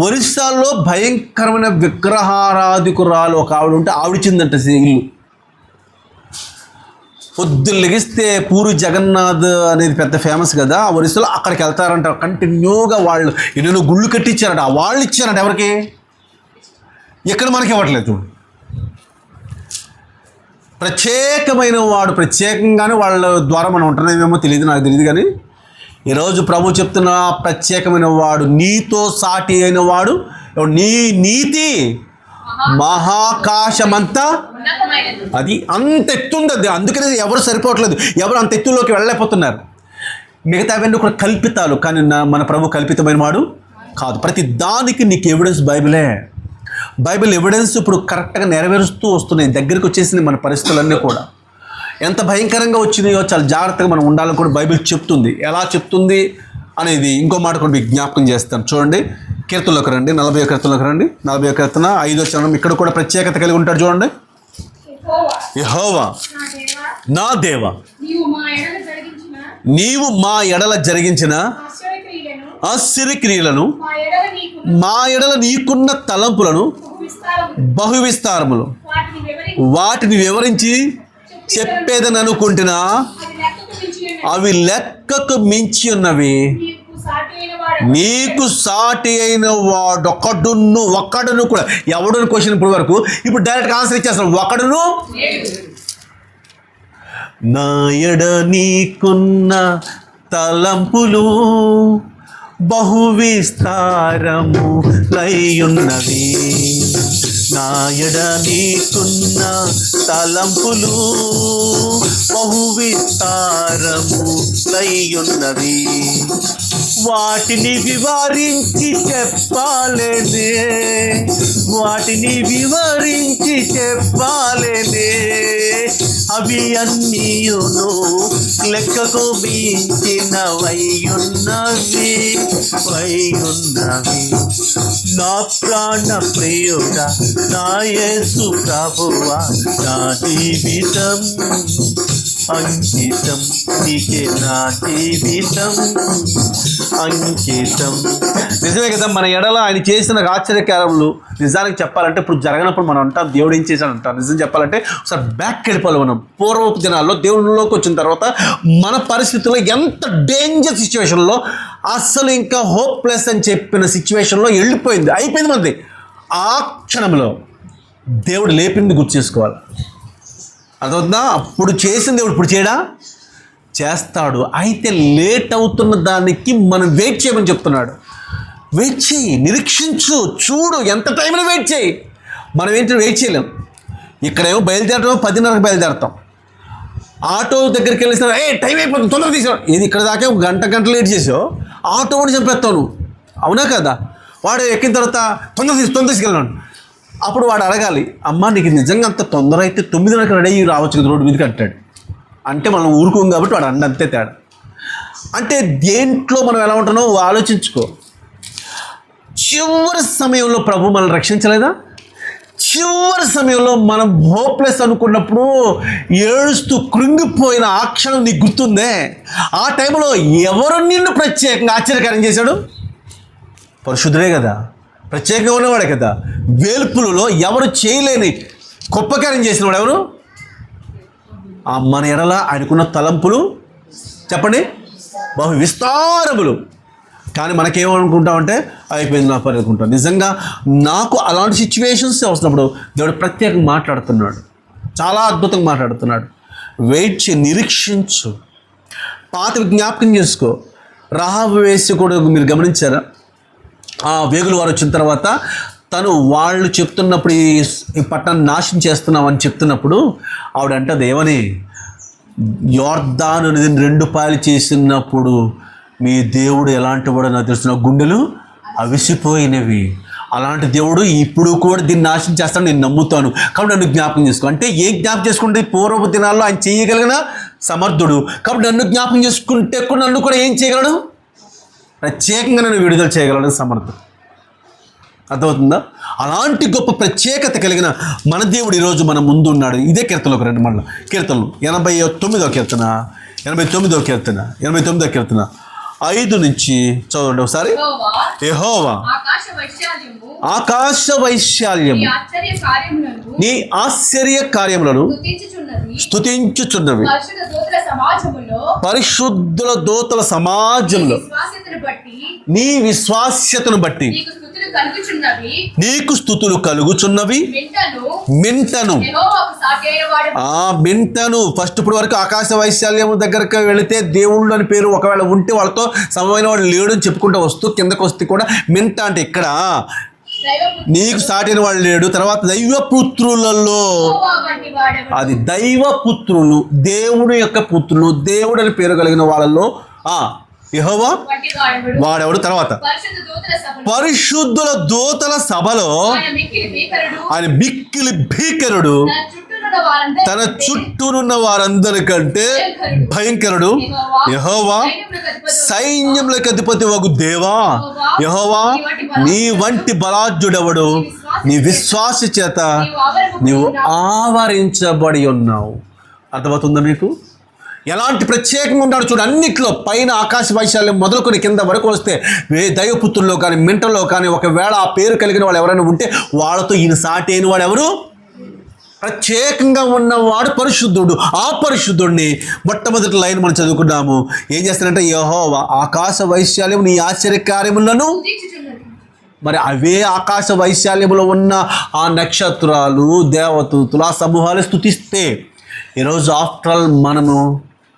ఒరిస్సాలో భయంకరమైన విగ్రహారాధికురాలు ఒక ఆవిడ ఉంటే ఆవిడిచ్చిందంట ఇల్లు. పొద్దున్న లెగిస్తే పూరి జగన్నాథ్ అనేది పెద్ద ఫేమస్ కదా ఒరిస్సాలో, అక్కడికి వెళ్తారంట. కంటిన్యూగా వాళ్ళు ఎన్నెన్నో గుళ్ళు కట్టించారంట. వాళ్ళు ఇచ్చారంట ఎవరికి? ఇక్కడ మనకి ఇవ్వట్లేదు. చూడు, ప్రత్యేకమైన వాడు ప్రత్యేకంగానే వాళ్ళ ద్వారా మనం ఉంటున్నామేమో తెలియదు, నాకు తెలియదు. కానీ ఈరోజు ప్రభు చెప్తున్న ప్రత్యేకమైన వాడు, నీతో సాటి అయిన వాడు, నీ నీతి మహాకాశమంతా, అది అంత ఎత్తుంది. అందుకనే ఎవరు సరిపోవట్లేదు, ఎవరు అంత ఎత్తులోకి వెళ్ళలేకపోతున్నారు. మిగతా అవన్నీ కూడా కల్పితాలు, కానీ మన ప్రభు కల్పితమైన వాడు కాదు. ప్రతి దానికి నీకు ఎవిడెన్స్ బైబిల్ ఎవిడెన్స్ ఇప్పుడు కరెక్ట్గా నెరవేరుస్తూ వస్తున్నాయి. దగ్గరికి వచ్చేసింది మన పరిస్థితులన్నీ కూడా. ఎంత భయంకరంగా వచ్చినాయో చాలా జాగ్రత్తగా మనం ఉండాలని కూడా బైబిల్ చెప్తుంది. ఎలా చెప్తుంది అనేది ఇంకో మాట కూడా మీకు జ్ఞాపకం చేస్తాను. చూడండి, కీర్తనలోకి రండి, 40 కీర్తనలోకి రండి. 40 కీర్తన 5వ చరణం. ఇక్కడ కూడా ప్రత్యేకత కలిగి ఉంటాడు. చూడండి, యెహోవా నా దేవా, నీవు మా ఎడల జరిగించిన ఆశ్చర్యక్రియలను, మా ఎడల నీకున్న తలంపులను బహువిస్తారములు, వాటిని వివరించి చెప్పేదని అనుకుంటున్నా అవి లెక్కకు మించి ఉన్నవి. నీకు సాటి అయిన ఒక్కడును కూడా ఎవడును క్వశ్చన్ ఇప్పుడు వరకు, ఇప్పుడు డైరెక్ట్గా ఆన్సర్ ఇచ్చేస్తాను, ఒకడును. నా ఎడ నీకున్న తలంపులు బహువిస్తారము లయ్యున్నవి. నా ఎడ నీకున్న తలంపులు బహువిస్తారము లయ్యున్నవి. వాటిని వివరించి చెప్పాలేనే, వాటిని వివరించి చెప్పాలేనే. అవి అన్నీయును లెక్కకు మించినవయ్యున్నవి. నా ప్రాణ ప్రియుడా, నా యేసు ప్రభువా, నా జీవితం అంకితం నీకే నా జీవితం అంకితం. నిజమే కదా, మన ఎడల ఆయన చేసిన ఆశ్చర్యకారములు నిజానికి చెప్పాలంటే ఇప్పుడు జరగనప్పుడు మనం అంటాం దేవుడు ఏం చేశాడు అంటాం. నిజం చెప్పాలంటే ఒకసారి బ్యాక్ వెళ్ళిపోవాలి మనం. పూర్వపు దినాల్లో దేవుడిలోకి వచ్చిన తర్వాత మన పరిస్థితుల్లో ఎంత డేంజర్ సిచ్యువేషన్లో అస్సలు ఇంకా హోప్లెస్ అని చెప్పిన సిచ్యువేషన్లో వెళ్ళిపోయింది, అయిపోయింది మనది. ఆ క్షణంలో దేవుడు లేపింది గుర్తు చేసుకోవాలి. అదవుతుందా? అప్పుడు చేసిన దేవుడు ఇప్పుడు చేయడా? చేస్తాడు. అయితే లేట్ అవుతున్న దానికి మనం వెయిట్ చేయమని చెప్తున్నాడు. వెయిట్ చేయి, నిరీక్షించు, చూడు, ఎంత టైంలో వెయిట్ చేయి. మనం ఏంటి వెయిట్ చేయలేం. ఇక్కడేమో బయలుదేరటం 10:30కి బయలుదేరతాం. ఆటో దగ్గరికి వెళ్ళేసిన టైం అయిపోతుంది తొందరగా తీసావు. ఇది ఇక్కడ దాకా ఒక గంట లేట్ చేసావు, ఆటో కూడా చంపేస్తావు నువ్వు. అవునా కదా? వాడు ఎక్కిన తర్వాత తొందర తీసుకెళ్ళాను. అప్పుడు వాడు అడగాలి, అమ్మ నీకు నిజంగా అంత తొందర అయితే 9:30కి రెడీ అయ్యి రావచ్చు కదా రోడ్డు మీదకి అంటాడు. అంటే మనం ఊరుకోం కాబట్టి వాడు అంతే తేడా. అంటే దేంట్లో మనం ఎలా ఉంటున్నామో ఆలోచించుకో. చివరి సమయంలో ప్రభు మనల్ని రక్షించలేదా? చివరి సమయంలో మనం హోప్లెస్ అనుకున్నప్పుడు ఏడుస్తూ కృంగిపోయిన ఆ క్షణం నీకు గుర్తుందే? ఆ టైంలో ఎవరు నిన్ను ప్రత్యేకంగా ఆశ్చర్యకారం చేశాడు? పరిశుద్ధుడే కదా, ప్రత్యేకంగా ఉన్నవాడే కదా. వేల్పులలో ఎవరు చేయలేని గొప్ప కార్యం చేసిన వాడు ఎవరు? మన ఎడల ఆయనకున్న తలంపులు చెప్పండి బహు విస్తారములు. కానీ మనకేమనుకుంటామంటే అయిపోయింది నా పని అనుకుంటాం. నిజంగా నాకు అలాంటి సిచ్యువేషన్స్ వస్తున్నప్పుడు దేవుడు ప్రత్యేకంగా మాట్లాడుతున్నాడు, చాలా అద్భుతంగా మాట్లాడుతున్నాడు. వెయిట్ చేయి, నిరీక్షించు, పాత జ్ఞాపకం చేసుకో. రాహాబు వేసి కూడా మీరు గమనించారా? ఆ వేగులు వారు వచ్చిన తర్వాత తను వాళ్ళు చెప్తున్నప్పుడు ఈ పట్టణాన్ని నాశనం చేస్తున్నామని చెప్తున్నప్పుడు ఆవిడంటది ఏమని? యోర్దాను నదిని 2 పాయలు చేసినప్పుడు మీ దేవుడు ఎలాంటి వాడో నాకు తెలుస్తున్న గుండెలు అవిసిపోయినవి. అలాంటి దేవుడు ఇప్పుడు కూడా దీన్ని నాశనం చేస్తాను నేను నమ్ముతాను. కాబట్టి నన్ను జ్ఞాపకం చేసుకో. అంటే ఏం జ్ఞాపకం చేసుకుంటే పూర్వపు దినాల్లో ఆయన చేయగలిగిన సమర్థుడు. కాబట్టి నన్ను జ్ఞాపకం చేసుకుంటే కూడా నన్ను కూడా ఏం చేయగలడు? ప్రత్యేకంగా నన్ను విడుదల చేయగలడు సమర్థుడు. అర్థమవుతుందా? అలాంటి గొప్ప ప్రత్యేకత కలిగిన మన దేవుడు ఈరోజు మన ముందు ఉన్నాడు. ఇదే కీర్తనలోకి రండి. మళ్ళీ కీర్తనలు 89వ కీర్తన 89వ కీర్తన 5 నుంచి చదవండి ఒకసారి. యెహోవా ఆకాశ వైశాల్యము నీ ఆశ్చర్య కార్యములను స్తుతించుచున్నవి. పరిశుద్ధుల దూతల సమాజంలో నీ విశ్వాస్యతను బట్టి నీకు స్తుతులు కలుగుచున్నవి. మింటను ఫస్ట్ ఇప్పుడు వరకు ఆకాశ వైశాల్యం దగ్గరకు వెళితే దేవుళ్ళు అని పేరు ఒకవేళ ఉంటే వాళ్ళతో సమమైన వాడు లేడు అని చెప్పుకుంటూ వస్తూ కిందకు వస్తే కూడా మింట అంటే ఇక్కడ నీకు సాటిన వాడు లేడు. తర్వాత దైవపుత్రులలో, అది దైవపుత్రులు, దేవుడు యొక్క పుత్రులు, దేవుడు అని పేరు కలిగిన వాళ్ళలో యెహోవా వాడెవడు? తర్వాత పరిశుద్ధుల దూతల సభలో ఆయన మిక్కిలి భీకరుడు, తన చుట్టూనున్న వారందరికంటే భయంకరుడు. యెహోవా సైన్యములకు అధిపతి వగు దేవా, యెహోవా నీ వంటి బలాఢ్యుడెవడు? నీ విశ్వాస చేత నీవు ఆవరించబడి ఉన్నావు. అర్థమవుతుందా మీకు? ఎలాంటి ప్రత్యేకంగా ఉన్నాడు చూడు. అన్నిట్లో పైన ఆకాశ వైశాల్యం మొదలుకొని కింద వరకు వస్తే దైవపుత్రుల్లో కానీ మింటల్లో కానీ ఒకవేళ ఆ పేరు కలిగిన వాళ్ళు ఎవరైనా ఉంటే వాళ్ళతో ఈయన సాటి అయిన వాడు ఎవరు? ప్రత్యేకంగా ఉన్నవాడు పరిశుద్ధుడు. ఆ పరిశుద్ధుడిని మొట్టమొదటి లైన్ మనం చదువుకున్నాము. ఏం చేస్తారంటే యెహోవా ఆకాశ వైశాల్యం నీ ఆశ్చర్యకార్యములను. మరి అవే ఆకాశ వైశాల్యములో ఉన్న ఆ నక్షత్రాలు, దేవదూతలు, ఆ సమూహాలు స్తుతిస్తే ఈరోజు ఆఫ్టర్ ఆల్ మనము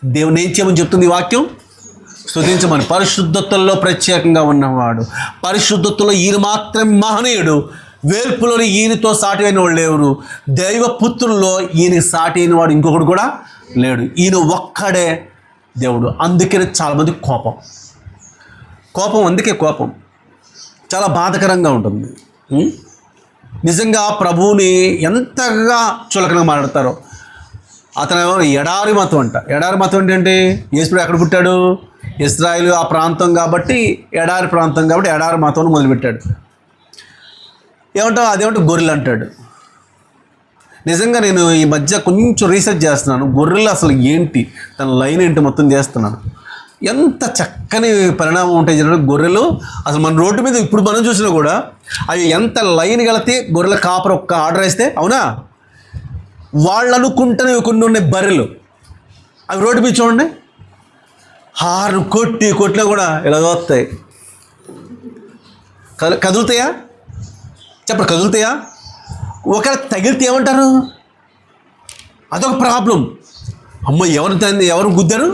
దేవుని ఏం చేయమని చెప్తుంది ఈ వాక్యం? స్తుతించమని. పరిశుద్ధతల్లో ప్రత్యేకంగా ఉన్నవాడు, పరిశుద్ధతలో ఈయన మాత్రం మహనీయుడు. వేల్పులోని ఈయనతో సాటి అయిన వాళ్ళు లేరు. దైవపుత్రుల్లో ఈయన సాటి అయిన వాడు ఇంకొకడు కూడా లేడు. ఈయన ఒక్కడే దేవుడు. అందుకనే చాలామంది కోపం అందుకే కోపం చాలా బాధకరంగా ఉంటుంది. నిజంగా ప్రభువుని ఎంతగా చులకనగా మాట్లాడతారో. అతను ఎడారి మతం అంట. ఎడారి మతం ఏంటంటే యేసుడు ఎక్కడ పుట్టాడు? ఇశ్రాయేలు ఆ ప్రాంతం కాబట్టి, ఎడారి ప్రాంతం కాబట్టి ఎడారి మతం మొదలుపెట్టాడు. ఏమంటావు? అదేమంటే గొర్రెలు అంటాడు. నిజంగా నేను ఈ మధ్య కొంచెం రీసెర్చ్ చేస్తున్నాను, గొర్రెలు అసలు ఏంటి, తన లైన్ ఏంటి మొత్తం చేస్తున్నాను. ఎంత చక్కని పరిణామం ఉంటాయి జనరల్ గొర్రెలు. అసలు మన రోడ్డు మీద ఇప్పుడు మనం చూసినా కూడా అవి ఎంత లైన్ కలితే గొర్రెల కాపర్ ఒక్క ఆర్డర్ వేస్తే, అవునా, వాళ్ళు అనుకుంటేనే కొన్ని ఉన్నాయి బర్రెలు. అవి రోడ్డు మీద చూడండి, హార్న్ కొట్టినా కూడా ఇలా వస్తాయి. కదులుతాయా చెప్పండి, కదులుతాయా? ఒకవేళ తగిలితే ఏమంటారు? అదొక ప్రాబ్లం. అమ్మ ఎవరు గుద్దారు?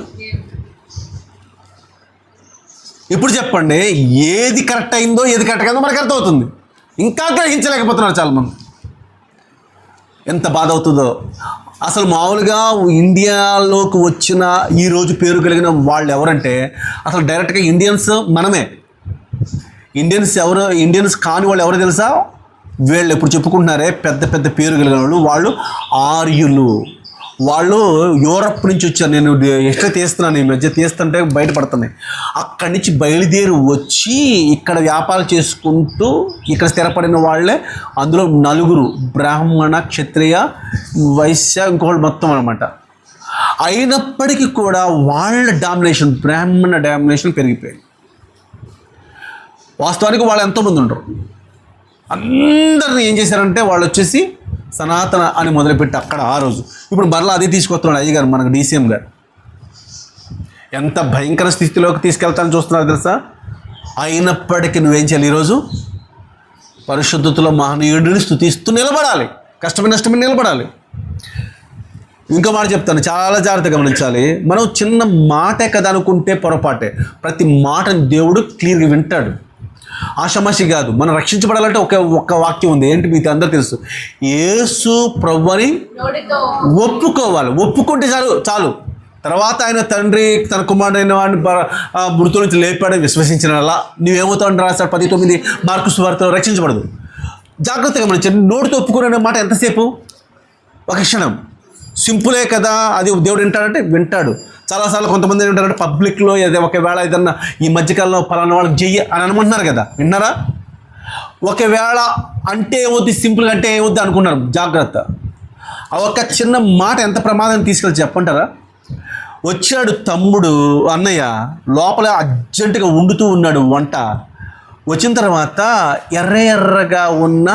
ఇప్పుడు చెప్పండి, ఏది కరెక్ట్ అయిందో ఏది కరెక్ట్ అయిందో మనకు అర్థమవుతుంది. ఇంకా గ్రహించలేకపోతున్నారు చాలామంది. ఎంత బాధ అవుతుందో అసలు. మామూలుగా ఇండియాలోకి వచ్చిన ఈరోజు పేరు కలిగిన వాళ్ళు ఎవరంటే అసలు డైరెక్ట్గా ఇండియన్స్ మనమే. ఇండియన్స్ కాని వాళ్ళు ఎవరో తెలుసా? వీళ్ళు ఎప్పుడు చెప్పుకుంటున్నారే పెద్ద పెద్ద పేరు కలిగిన వాళ్ళు ఆర్యులు. వాళ్ళు యూరప్ నుంచి వచ్చారు. నేను ఎక్కడ తీస్తున్నాను, ఈ మధ్య తీస్తుంటే బయటపడుతున్నాయి. అక్కడి నుంచి బయలుదేరి వచ్చి ఇక్కడ వ్యాపారం చేసుకుంటూ ఇక్కడ స్థిరపడిన వాళ్ళే. అందులో 4 బ్రాహ్మణ, క్షత్రియ, వైశ్య, ఇంకోళ్ళు మొత్తం అనమాట. అయినప్పటికీ కూడా వాళ్ళ డామినేషన్, బ్రాహ్మణ డామినేషన్ పెరిగిపోయింది. వాస్తవానికి వాళ్ళు ఎంతోమంది ఉండరు. అందరిని ఏం చేశారంటే వాళ్ళు వచ్చేసి సనాతన అని మొదలుపెట్టి అక్కడ ఆ రోజు ఇప్పుడు మరలా అదే తీసుకొస్తున్నాడు అయ్యగారు, మనకు డీసీఎం గారు. ఎంత భయంకర స్థితిలోకి తీసుకెళ్తానని చూస్తున్నారు తెలుసా? అయినప్పటికీ నువ్వేం చేయాలి? ఈరోజు పరిశుద్ధతలో మహనీయుడిని స్తుతిస్తూ నిలబడాలి. కష్టమైన నష్టమైన నిలబడాలి. ఇంకో మాట చెప్తాను, చాలా జాగ్రత్తగా గమనించాలి. మనం చిన్న మాటే కదా అనుకుంటే పొరపాటే. ప్రతి మాటని దేవుడు క్లియర్గా వింటాడు. ఆషామాషి కాదు. మనం రక్షించబడాలంటే ఒక్క వాక్యం ఉంది, ఏంటి మీకు అందరూ తెలుసు, యేసు ప్రభువుని ఒప్పుకోవాలి. ఒప్పుకుంటే చాలు. తర్వాత ఆయన తండ్రి తన కుమారుడైన వాడిని మృతుల నుంచి లేపాడని విశ్వసించిన అలా నువ్వేమవుతావు రాశాడు 19 మార్కు సువార్తలో. రక్షించబడదు. జాగ్రత్తగా గమనించండి. నోటితో ఒప్పుకునే మాట ఎంతసేపు? ఒక క్షణం. సింపులే కదా, అది దేవుడు వింటాడంటే వింటాడు. చాలాసార్లు కొంతమంది ఏంటారంటే పబ్లిక్లో ఒకవేళ ఏదన్నా ఈ మధ్యకాలంలో పలానా వాళ్ళకి చెయ్యి అని అనుకుంటున్నారు కదా, విన్నారా? ఒకవేళ అంటే ఏమవుద్ది, సింపుల్గా అంటే ఏమవుద్ది అనుకున్నారు. జాగ్రత్త. ఒక చిన్న మాట ఎంత ప్రమాదం తీసుకెళ్ళి చెప్పంటారా? వచ్చాడు తమ్ముడు, అన్నయ్య లోపల అర్జెంటుగా వండుతూ ఉన్నాడు వంట. వచ్చిన తర్వాత ఎర్రగా ఉన్న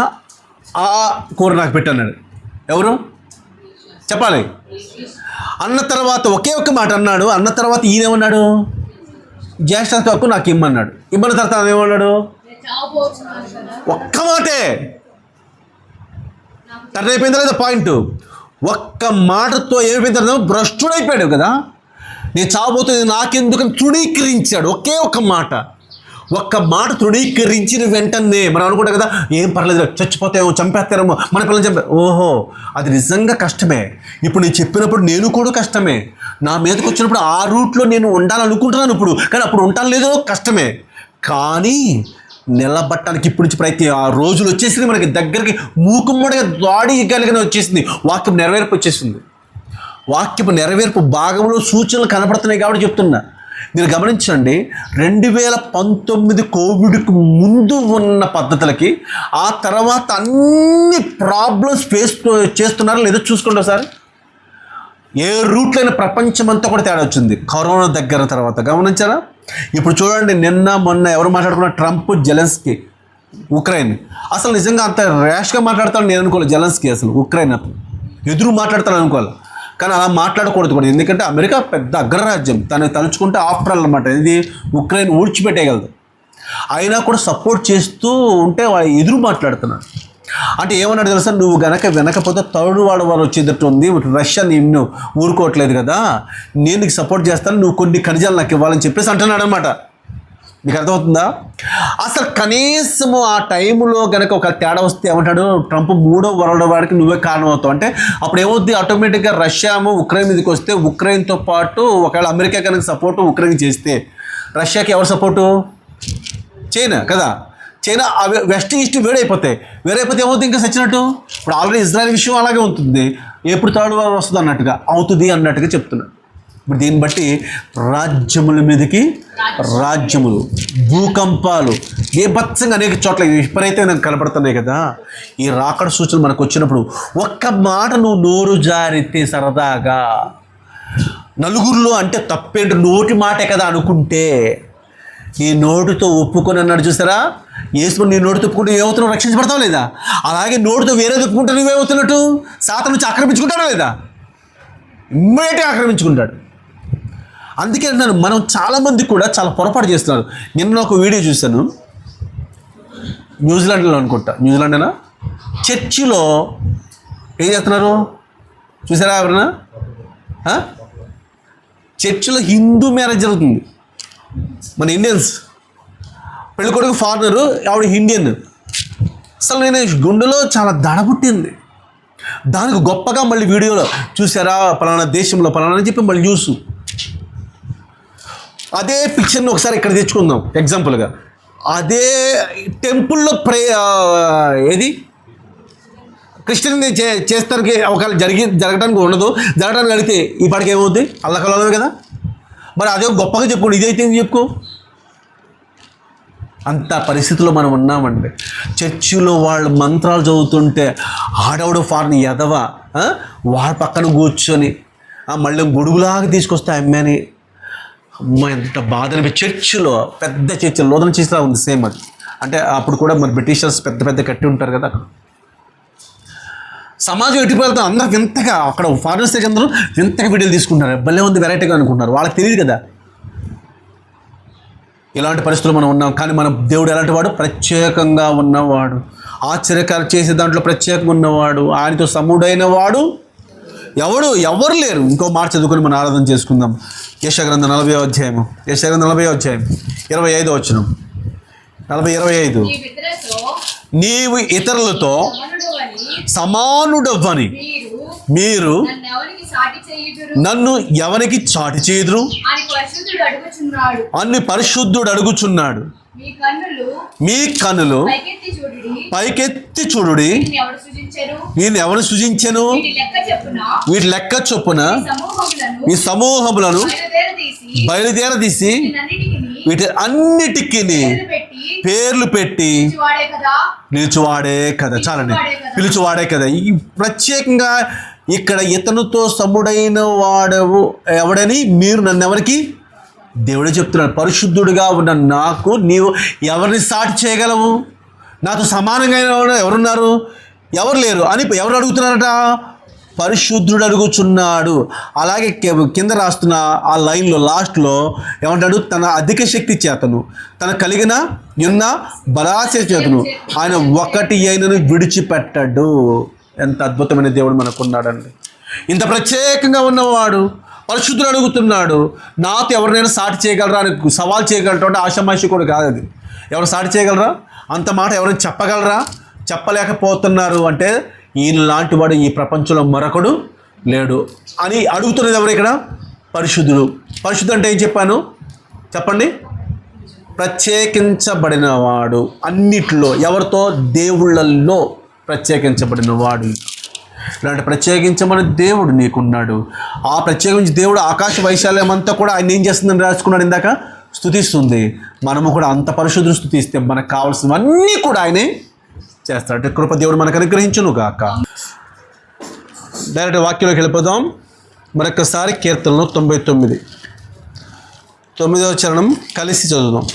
ఆ కూర నాకు పెట్టన్నాడు. ఎవరు చెప్పాలి? అన్న తర్వాత ఒకే ఒక్క మాట అన్నాడు. అన్న తర్వాత ఈయనేమన్నాడు? జ్యేష్ఠత్వ హక్కు నాకు ఇమ్మన్నాడు. ఇమ్మన్న తర్వాత ఏమన్నాడు? ఒక్క మాటే. టర్న్ అయిపోయిందా లేదా పాయింట్? ఒక్క మాటతో ఏమైపోయిన తర్వాత భ్రష్టుడైపోయాడు కదా. నేను చావబోతుంది నాకెందుకని తృణీకరించాడు. ఒకే ఒక్క మాట. తృణీకరించిన వెంటనే మనం అనుకుంటాం కదా, ఏం పర్లేదు, చచ్చిపోతామో, చంపేస్తారేమో, మన పిల్లలు ఓహో, అది నిజంగా కష్టమే. ఇప్పుడు నేను చెప్పినప్పుడు నేను కూడా కష్టమే. నా మీదకి వచ్చినప్పుడు ఆ రూట్లో నేను ఉండాలనుకుంటున్నాను ఇప్పుడు, కానీ అప్పుడు ఉంటాను లేదో కష్టమే. కానీ నిలబట్టడానికి ఇప్పటి నుంచి ప్రయత్నం. ఆ రోజులు వచ్చేసింది మనకి దగ్గరికి, మూకుమ్మడిగా దాడి కలిగిన వచ్చేసింది. వాక్యం నెరవేర్పు వచ్చేసింది. వాక్యపు నెరవేర్పు భాగంలో సూచనలు కనపడుతున్నాయి కాబట్టి చెప్తున్నా. మీరు గమనించండి, 2019 కోవిడ్కి ముందు ఉన్న పద్ధతులకి ఆ తర్వాత అన్ని ప్రాబ్లమ్స్ ఫేస్ చేస్తున్నారు లేదో చూసుకోండి ఒకసారి. ఏ రూట్లో అయినా ప్రపంచమంతా కూడా తేడా వచ్చింది కరోనా దగ్గర తర్వాత. గమనించారా? ఇప్పుడు చూడండి, నిన్న మొన్న ఎవరు మాట్లాడుకున్న ట్రంప్, జెలెన్స్కీ, ఉక్రెయిన్. అసలు నిజంగా అంత ర్యాష్గా మాట్లాడతాను నేను అనుకోవాలి. జెలెన్స్కీ అసలు ఉక్రెయిన్ ఎదురు మాట్లాడతాను అనుకోవాలి. కానీ అలా మాట్లాడకూడదు కూడా, ఎందుకంటే అమెరికా పెద్ద అగ్రరాజ్యం. తను తలుచుకుంటే ఆఫ్టర్ ఆల్ అనమాట, ఇది ఉక్రెయిన్ ఊడ్చిపెట్టేయగలదు. అయినా కూడా సపోర్ట్ చేస్తూ ఉంటే వాళ్ళు ఎదురు మాట్లాడుతున్నారు. అంటే ఏమన్నాడు తెలుసా? నువ్వు వెనకపోతే థర్డ్ వరల్డ్ వార్ వచ్చేటట్టు ఉంది, రష్యా నిన్ను ఊరుకోవట్లేదు కదా, నేను నీకు సపోర్ట్ చేస్తాను, నువ్వు కొన్ని ఖనిజాలు నాకు ఇవ్వాలని చెప్పేసి అంటున్నాడు అనమాట. మీకు అర్థమవుతుందా? అసలు కనీసము ఆ టైంలో కనుక ఒక తేడా వస్తే ఏమంటాడు ట్రంప్, 3వ వరల్డ్ వార్కి నువ్వే కారణం అవుతావు అంటే అప్పుడు ఏమవుద్ది? ఆటోమేటిక్గా రష్యా ఉక్రెయిన్ మీదకి వస్తే ఉక్రెయిన్తో పాటు ఒకవేళ అమెరికా కనుక సపోర్టు ఉక్రెయిన్ చేస్తే రష్యాకి ఎవరు సపోర్టు? చైనా కదా. చైనా వెస్ట్ ఈస్ట్ వేరైపోతాయి. వేరైపోతే ఏమవుతుంది? ఇంకా సచ్చినట్టు. ఇప్పుడు ఆల్రెడీ ఇజ్రాయెల్ విషయం అలాగే ఉంటుంది. ఎప్పుడు థర్డ్ వార్ వస్తుంది అన్నట్టుగా అవుతుంది అన్నట్టుగా చెప్తున్నా. ఇప్పుడు దీన్ని బట్టి రాజ్యముల మీదకి రాజ్యములు, భూకంపాలు బీభత్సంగా అనేక చోట్ల విపరీతంగా కనపడుతున్నాయి కదా. ఈ రాకడ సూచన మనకు వచ్చినప్పుడు ఒక్క మాట నువ్వు నోరు జారితే సరదాగా నలుగురిలో అంటే తప్పేంటి, నోటి మాటే కదా అనుకుంటే నీ నోటితో ఒప్పుకొని అన్నాడు చూసారా. యేసు నీ నోటితో ఒప్పుకుంటే ఏమవుతున్నావు, రక్షించబడతావు లేదా? అలాగే నోటితో వేరే ఒప్పుకుంటే నువ్వేమవుతున్నట్టు, సాతాను నుంచి ఆక్రమించుకుంటాడా లేదా? ఇమ్మీడియట్గా ఆక్రమించుకుంటాడు. అందుకే అంటున్నాను, మనం చాలామంది కూడా చాలా పొరపాటు చేస్తున్నారు. నిన్న ఒక వీడియో చూశాను, న్యూజిలాండ్లో అనుకుంటా, న్యూజిలాండేనా, చర్చిలో ఏం చేస్తున్నారు చూసారా ఎవరన్నా? చర్చిలో హిందూ మ్యారేజ్ జరుగుతుంది. మన ఇండియన్స్, పెళ్ళికొడుకు ఫారినరు, ఆవిడ ఇండియన్. అసలు నేను గుండెలో చాలా దడ పుట్టింది. దానికి గొప్పగా మళ్ళీ వీడియోలో చూసారా పలానా దేశంలో పలానా అని చెప్పి మళ్ళీ న్యూస్. అదే పిక్చర్ని ఒకసారి ఇక్కడ తెచ్చుకుందాం ఎగ్జాంపుల్గా. అదే టెంపుల్లో ఏది క్రిస్టియన్ చేస్తానికి ఒకవేళ జరగడానికి ఉండదు, జరగడానికి అడిగితే ఈ పాటికి ఏమవుద్ది, అల్లకల్లమే కదా. మరి అదే గొప్పగా చెప్పుకోండి, ఇదైతే చెప్పుకో. అంత పరిస్థితిలో మనం ఉన్నామండి. చర్చిలో వాళ్ళు మంత్రాలు చదువుతుంటే ఆడవుడు ఫారిన్ ఎదవ వాళ్ళ పక్కన కూర్చొని మళ్ళీ గొడుగులాగా తీసుకొస్తే అమ్మాయిని, అమ్మాయి ఎంత బాధ అనిపించి. చర్చిలో పెద్ద చర్చిలో లోదన చర్చిలా ఉంది సేమ్ అది. అంటే అప్పుడు కూడా మరి బ్రిటిషర్స్ పెద్ద పెద్ద కట్టి ఉంటారు కదా. సమాజం ఎటుపోతే అందరూ వింతగా, అక్కడ ఫారిన్ స్టేజ్ అందరూ వింతగా వీడియోలు తీసుకుంటారు, భలే ఉంది వెరైటీగా అనుకుంటున్నారు. వాళ్ళకి తెలియదు కదా ఇలాంటి పరిస్థితులు మనం ఉన్నాం. కానీ మన దేవుడు ఎలాంటి వాడు, ప్రత్యేకంగా ఉన్నవాడు, ఆశ్చర్యకాలు చేసే దాంట్లో ప్రత్యేకంగా ఉన్నవాడు, ఆయనతో సముడైన వాడు ఎవరు లేరు. ఇంకో మాట చదువుకొని మనం ఆరాధన చేసుకుందాం. యెషయా గ్రంథం 40వ అధ్యాయము, యెషయా గ్రంథం 40వ అధ్యాయం 25వ వచనం, 40:25. నీవు ఇతరులతో సమానుడవ్వని మీరు నన్ను ఎవరికి చాటి చేయుదురు అని పరిశుద్ధుడు అడుగుచున్నాడు. మీ కన్నులు పైకెత్తి చూడుడి, నేను ఎవరు సృజించెను, వీటి లెక్క చొప్పున ఈ సమూహములను బయలుదేరదీసి వీటి అన్నిటికీ పేర్లు పెట్టి నిలుచువాడే కదా. చాలండి, పిలుచువాడే కదా. ఈ ప్రత్యేకంగా ఇక్కడ ఇతనుతో సముడైన వాడవు ఎవడని మీరు నన్ను ఎవరికి, దేవుడే చెప్తున్నాడు. పరిశుద్ధుడిగా ఉన్న నాకు నీవు ఎవరిని సాటి చేయగలవు? నాతో సమానంగా ఎవరున్నారు? ఎవరు లేరు అని ఎవరు అడుగుతున్నారట? పరిశుద్ధుడు అడుగుచున్నాడు. అలాగే కింద రాస్తున్న ఆ లైన్లో లాస్ట్లో ఏమంటాడు? తన అధిక శక్తి చేతను, తన కలిగిన ఉన్న బలాశయ చేతను ఆయన ఒకటి అయినను విడిచిపెట్టాడు. ఎంత అద్భుతమైన దేవుడు మనకున్నాడండి. ఇంత ప్రత్యేకంగా ఉన్నవాడు పరిశుద్ధుడు అడుగుతున్నాడు, నాతో ఎవరినైనా సాటి చేయగలరా అని సవాల్ చేయగలరా అంటే ఆషామాషి కూడా కాదు అది. ఎవరు సాటి చేయగలరా? అంత మాట ఎవరైనా చెప్పగలరా? చెప్పలేకపోతున్నారు అంటే ఈయన లాంటి వాడు ఈ ప్రపంచంలో మరొకడు లేడు అని అడుగుతున్నది ఎవరు ఇక్కడ? పరిశుద్ధుడు. పరిశుద్ధుడు అంటే ఏం చెప్పాను చెప్పండి? ప్రత్యేకించబడిన వాడు. అన్నిట్లో ఎవరితో? దేవుళ్ళల్లో ప్రత్యేకించబడిన వాడు. ఇలాంటి ప్రత్యేకించమని దేవుడు నీకున్నాడు. ఆ ప్రత్యేకించి దేవుడు ఆకాశ వైశాల్యం అంతా కూడా ఆయన ఏం చేస్తుందని రాసుకున్నాడు ఇందాక, స్తుతిస్తుంది. మనము కూడా అంత పరిశుద్ధులు స్తుతిస్తే మనకు కావాల్సినవన్నీ కూడా ఆయనే చేస్తాడు. అంటే కృప దేవుడు మనకు అనుగ్రహించును గాక. డైరెక్ట్ వాక్యంలోకి వెళ్ళిపోదాం. మరొకసారి కీర్తనలో 99 9వ చరణం కలిసి చదువుదాం.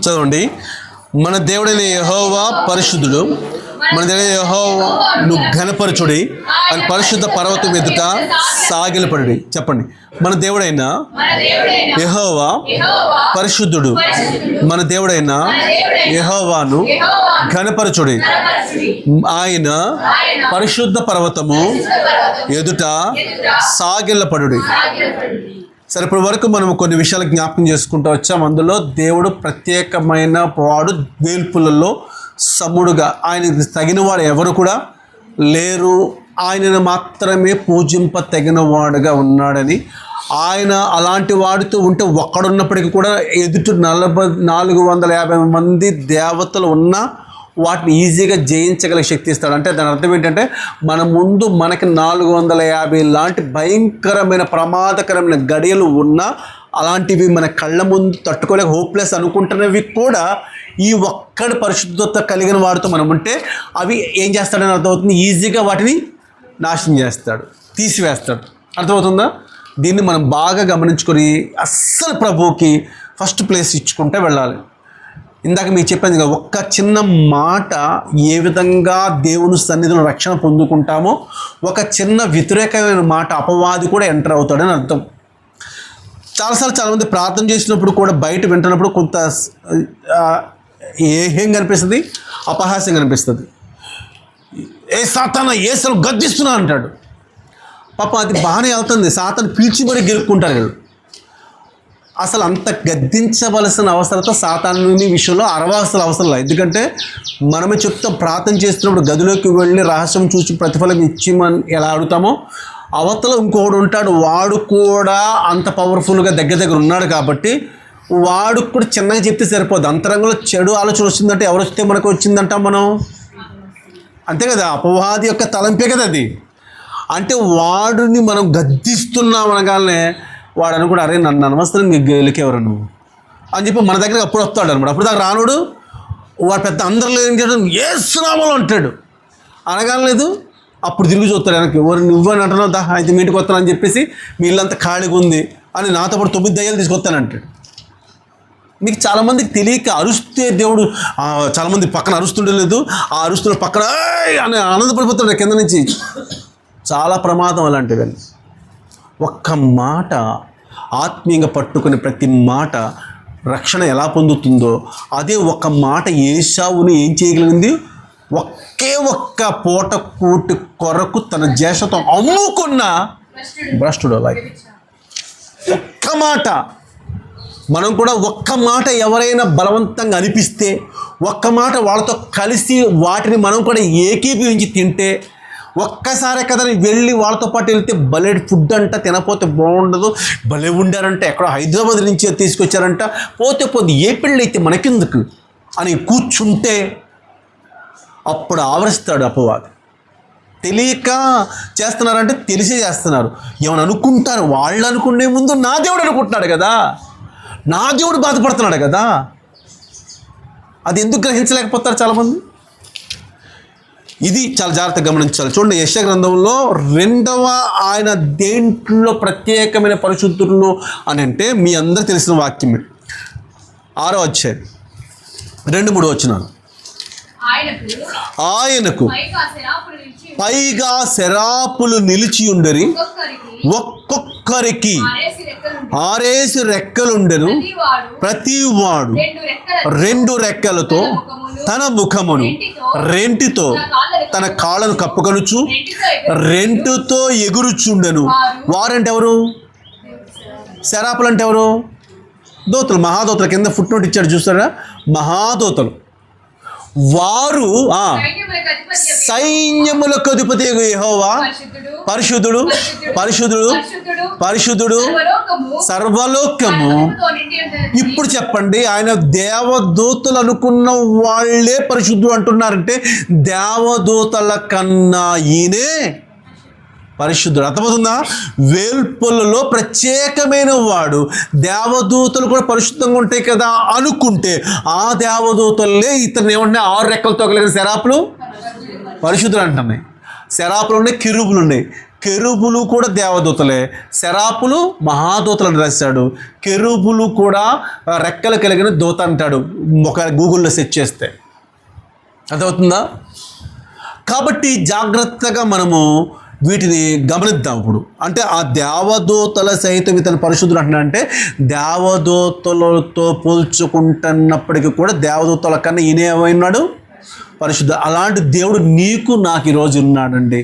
చదవండి. మన దేవుడైన యెహోవా పరిశుద్ధుడు, మన దేవుడైన యెహోవాను ఘనపరచుడి, అని పరిశుద్ధ పర్వతం ఎదుట సాగిలపడి. చెప్పండి. మన దేవుడైన యెహోవా పరిశుద్ధుడు, మన దేవుడైన యెహోవాను ఘనపరచుడి, ఆయన పరిశుద్ధ పర్వతము ఎదుట సాగిలపడుడి. సరే, ఇప్పటి వరకు మనం కొన్ని విషయాలు జ్ఞాపకం చేసుకుంటూ వచ్చాం. అందులో దేవుడు ప్రత్యేకమైన వాడు, వేల్పులలో సముడుగా ఆయనకి తగిన వాడు ఎవరు కూడా లేరు, ఆయనను మాత్రమే పూజింప తగిన వాడుగా ఉన్నాడని, ఆయన అలాంటి వాడితో ఉంటే ఒక్కడున్నప్పటికీ కూడా ఎదుటి 450 మంది దేవతలు ఉన్నా వాటిని ఈజీగా జయించగల శక్తి ఇస్తాడు. అంటే దాని అర్థం ఏంటంటే మన ముందు మనకి 450 లాంటి భయంకరమైన ప్రమాదకరమైన గడియలు ఉన్నా అలాంటివి మన కళ్ళ ముందు తట్టుకోలేక హోప్లెస్ అనుకుంటున్నవి కూడా ఈ ఒక్కడి పరిశుద్ధత కలిగిన వాడితో మనం ఉంటే అవి ఏం చేస్తాడని అర్థమవుతుంది, ఈజీగా వాటిని నాశనం చేస్తాడు, తీసివేస్తాడు. అర్థమవుతుందా? దీన్ని మనం బాగా గమనించుకొని అస్సలు ప్రభువుకి ఫస్ట్ ప్లేస్ ఇచ్చుకుంటే వెళ్ళాలి. ఇందాక మీకు చెప్పాను కదా, ఒక్క చిన్న మాట ఏ విధంగా దేవుని సన్నిధిలో రక్షణ పొందుకుంటామో ఒక చిన్న వ్యతిరేకమైన మాట అపవాది కూడా ఎంటర్ అవుతాడని అర్థం. చాలామంది ప్రార్థన చేసినప్పుడు కూడా బయట వింటున్నప్పుడు కొంత ఏం కనిపిస్తుంది, అపహాస్యం కనిపిస్తుంది. ఏ సాతానా యేసును గద్దిస్తున్నా అంటాడు. పాప అది బాగానే వెళ్తుంది, సాతాను పిలిచి మరి గెలుక్కుంటారు వీళ్ళు. అసలు అంత గద్దించవలసిన అవసరత సాతానుని విషయంలో అరవాల్సిన అవసరం లేదు. ఎందుకంటే మనమే చెప్తాం, ప్రార్థన చేస్తున్నప్పుడు గదిలోకి వెళ్ళి రహస్యం చూసి ప్రతిఫలం ఇచ్చి మనం ఎలా అడుగుతామో అవతల ఇంకొకడు ఉంటాడు, వాడు కూడా అంత పవర్ఫుల్గా దగ్గర ఉన్నాడు. కాబట్టి వాడు కూడా చిన్నగా చెప్తే సరిపోదు. అంతరంగంలో చెడు ఆలోచన వచ్చిందంటే ఎవరు వస్తే మనకు వచ్చిందంటాం మనం, అంతే కదా, అపవాది యొక్క తలంపే కదా అది. అంటే వాడిని మనం గద్దిస్తున్నాం అనగానే వాడు అనుకుంటే అరే నన్ను అనవసరం గెలికేవరు నువ్వు అని చెప్పి మన దగ్గర అప్పుడు వస్తాడు అనమాట. అప్పుడు దాకా రానుడు వాడు పెద్ద అందరిలో ఏం చేయడం ఏసునామలో అంటాడు అనగాలేదు. అప్పుడు తిరిగి చూస్తాడు వెనక్కి, ఎవరు నువ్వని అంటున్నావు, దా అయితే మీ ఇంటికి వస్తానని చెప్పేసి మీ ఇల్లంతా ఖాళీగా ఉంది అని నాతో పాటు 9 దయ్యాలు తీసుకొస్తానంటాడు. మీకు చాలామందికి తెలియక అరుస్తే దేవుడు చాలామంది పక్కన అరుస్తుండలేదు, ఆ అరుస్తున్న పక్కన అని ఆనందపడిపోతాడు కింద నుంచి. చాలా ప్రమాదం అలాంటివి. ఒక్క మాట ఆత్మీయంగా పట్టుకునే ప్రతి మాట రక్షణ ఎలా పొందుతుందో అదే ఒక్క మాట ఏశావుని ఏం చేయగలిగింది, ఒకే ఒక్క పూట కూటి కొరకు తన జ్యేష్ఠతో అమ్ముకున్న భ్రష్టుడు. అలాగే ఒక్క మాట మనం కూడా ఒక్క మాట ఎవరైనా బలవంతంగా అనిపిస్తే, ఒక్క మాట వాళ్ళతో కలిసి వాటిని మనం కూడా ఏకీభవించి తింటే, ఒక్కసారి కదని వెళ్ళి వాళ్ళతో పాటు వెళ్తే భలే ఫుడ్ అంట, తినపోతే బాగుండదు, భలే ఉండారంట, ఎక్కడో హైదరాబాద్ నుంచి తీసుకొచ్చారంట, పోతే ఏ పెళ్ళి అయితే మనకెందుకు అని కూర్చుంటే అప్పుడు ఆవరిస్తాడు అపవాది. తెలియక చేస్తున్నారంటే తెలిసే చేస్తున్నారు. ఏమని అనుకుంటారు, వాళ్ళు అనుకునే ముందు నా దేవుడు అనుకుంటున్నాడు కదా, నా దేవుడు బాధపడుతున్నాడు కదా. అది ఎందుకు గ్రహించలేకపోతారు చాలామంది. ఇది చాలా జాగ్రత్తగా గమనించాలి. చూడండి, యెషయా గ్రంథంలో 2వ ఆయన దేంట్లో ప్రత్యేకమైన పరిశుద్ధులు అని అంటే మీ అందరూ తెలిసిన వాక్యమే. 6వ అధ్యాయం 2-3 వచనాలు. ఆయనకు పైగా శరాపులు నిలిచి ఉండరి, ఒక్కొక్కరికి 6 రెక్కలుండెను, ప్రతివాడు 2 రెక్కలతో తన ముఖమును రెంటితో తన కాళ్ళను కప్పుకొనుచు రెంటుతో ఎగురుచుండెను. వారంటే ఎవరు? శరాపులు అంటే ఎవరు? దూతలు, మహాదూతల కింద ఫుట్ నోట్ ఇచ్చాడు చూస్తారా, మహాదూతలు. వారు సైన్యములకు అధిపతి యెహోవా పరిశుద్ధుడు పరిశుద్ధుడు పరిశుద్ధుడు సర్వలోకము. ఇప్పుడు చెప్పండి, ఆయన దేవదూతలు అనుకున్న వాళ్ళే పరిశుద్ధుడు అంటున్నారంటే దేవదూతల కన్నా ఈయనే పరిశుద్ధుడు. అర్థమవుతుందా? వేల్పులలో ప్రత్యేకమైన వాడు. దేవదూతలు కూడా పరిశుద్ధంగా ఉంటాయి కదా అనుకుంటే ఆ దేవదూతలే ఇతను ఏమంటే 6 రెక్కలతో కలిగిన శరాపులు పరిశుద్ధులు అంటున్నాయి. శరాపులు ఉన్నాయి, కెరూబులు ఉన్నాయి. కెరూబులు కూడా దేవదూతలే, శరాపులు మహాదూతలు అని రాశాడు. కెరూబులు కూడా రెక్కలు కలిగిన దూత అంటాడు ఒక గూగుల్లో సెర్చ్ చేస్తే. అర్థమవుతుందా? కాబట్టి జాగ్రత్తగా మనము వీటిని గమనిద్దాం. ఇప్పుడు అంటే ఆ దేవదూతల సహితం ఇతను పరిశుద్ధులు అంటున్నాడంటే దేవదూతలతో పోల్చుకుంటున్నప్పటికీ కూడా దేవదూతల కన్నా ఈయన ఏమైనాడు? పరిశుద్ధ. అలాంటి దేవుడు నీకు నాకు ఈరోజు ఉన్నాడండి.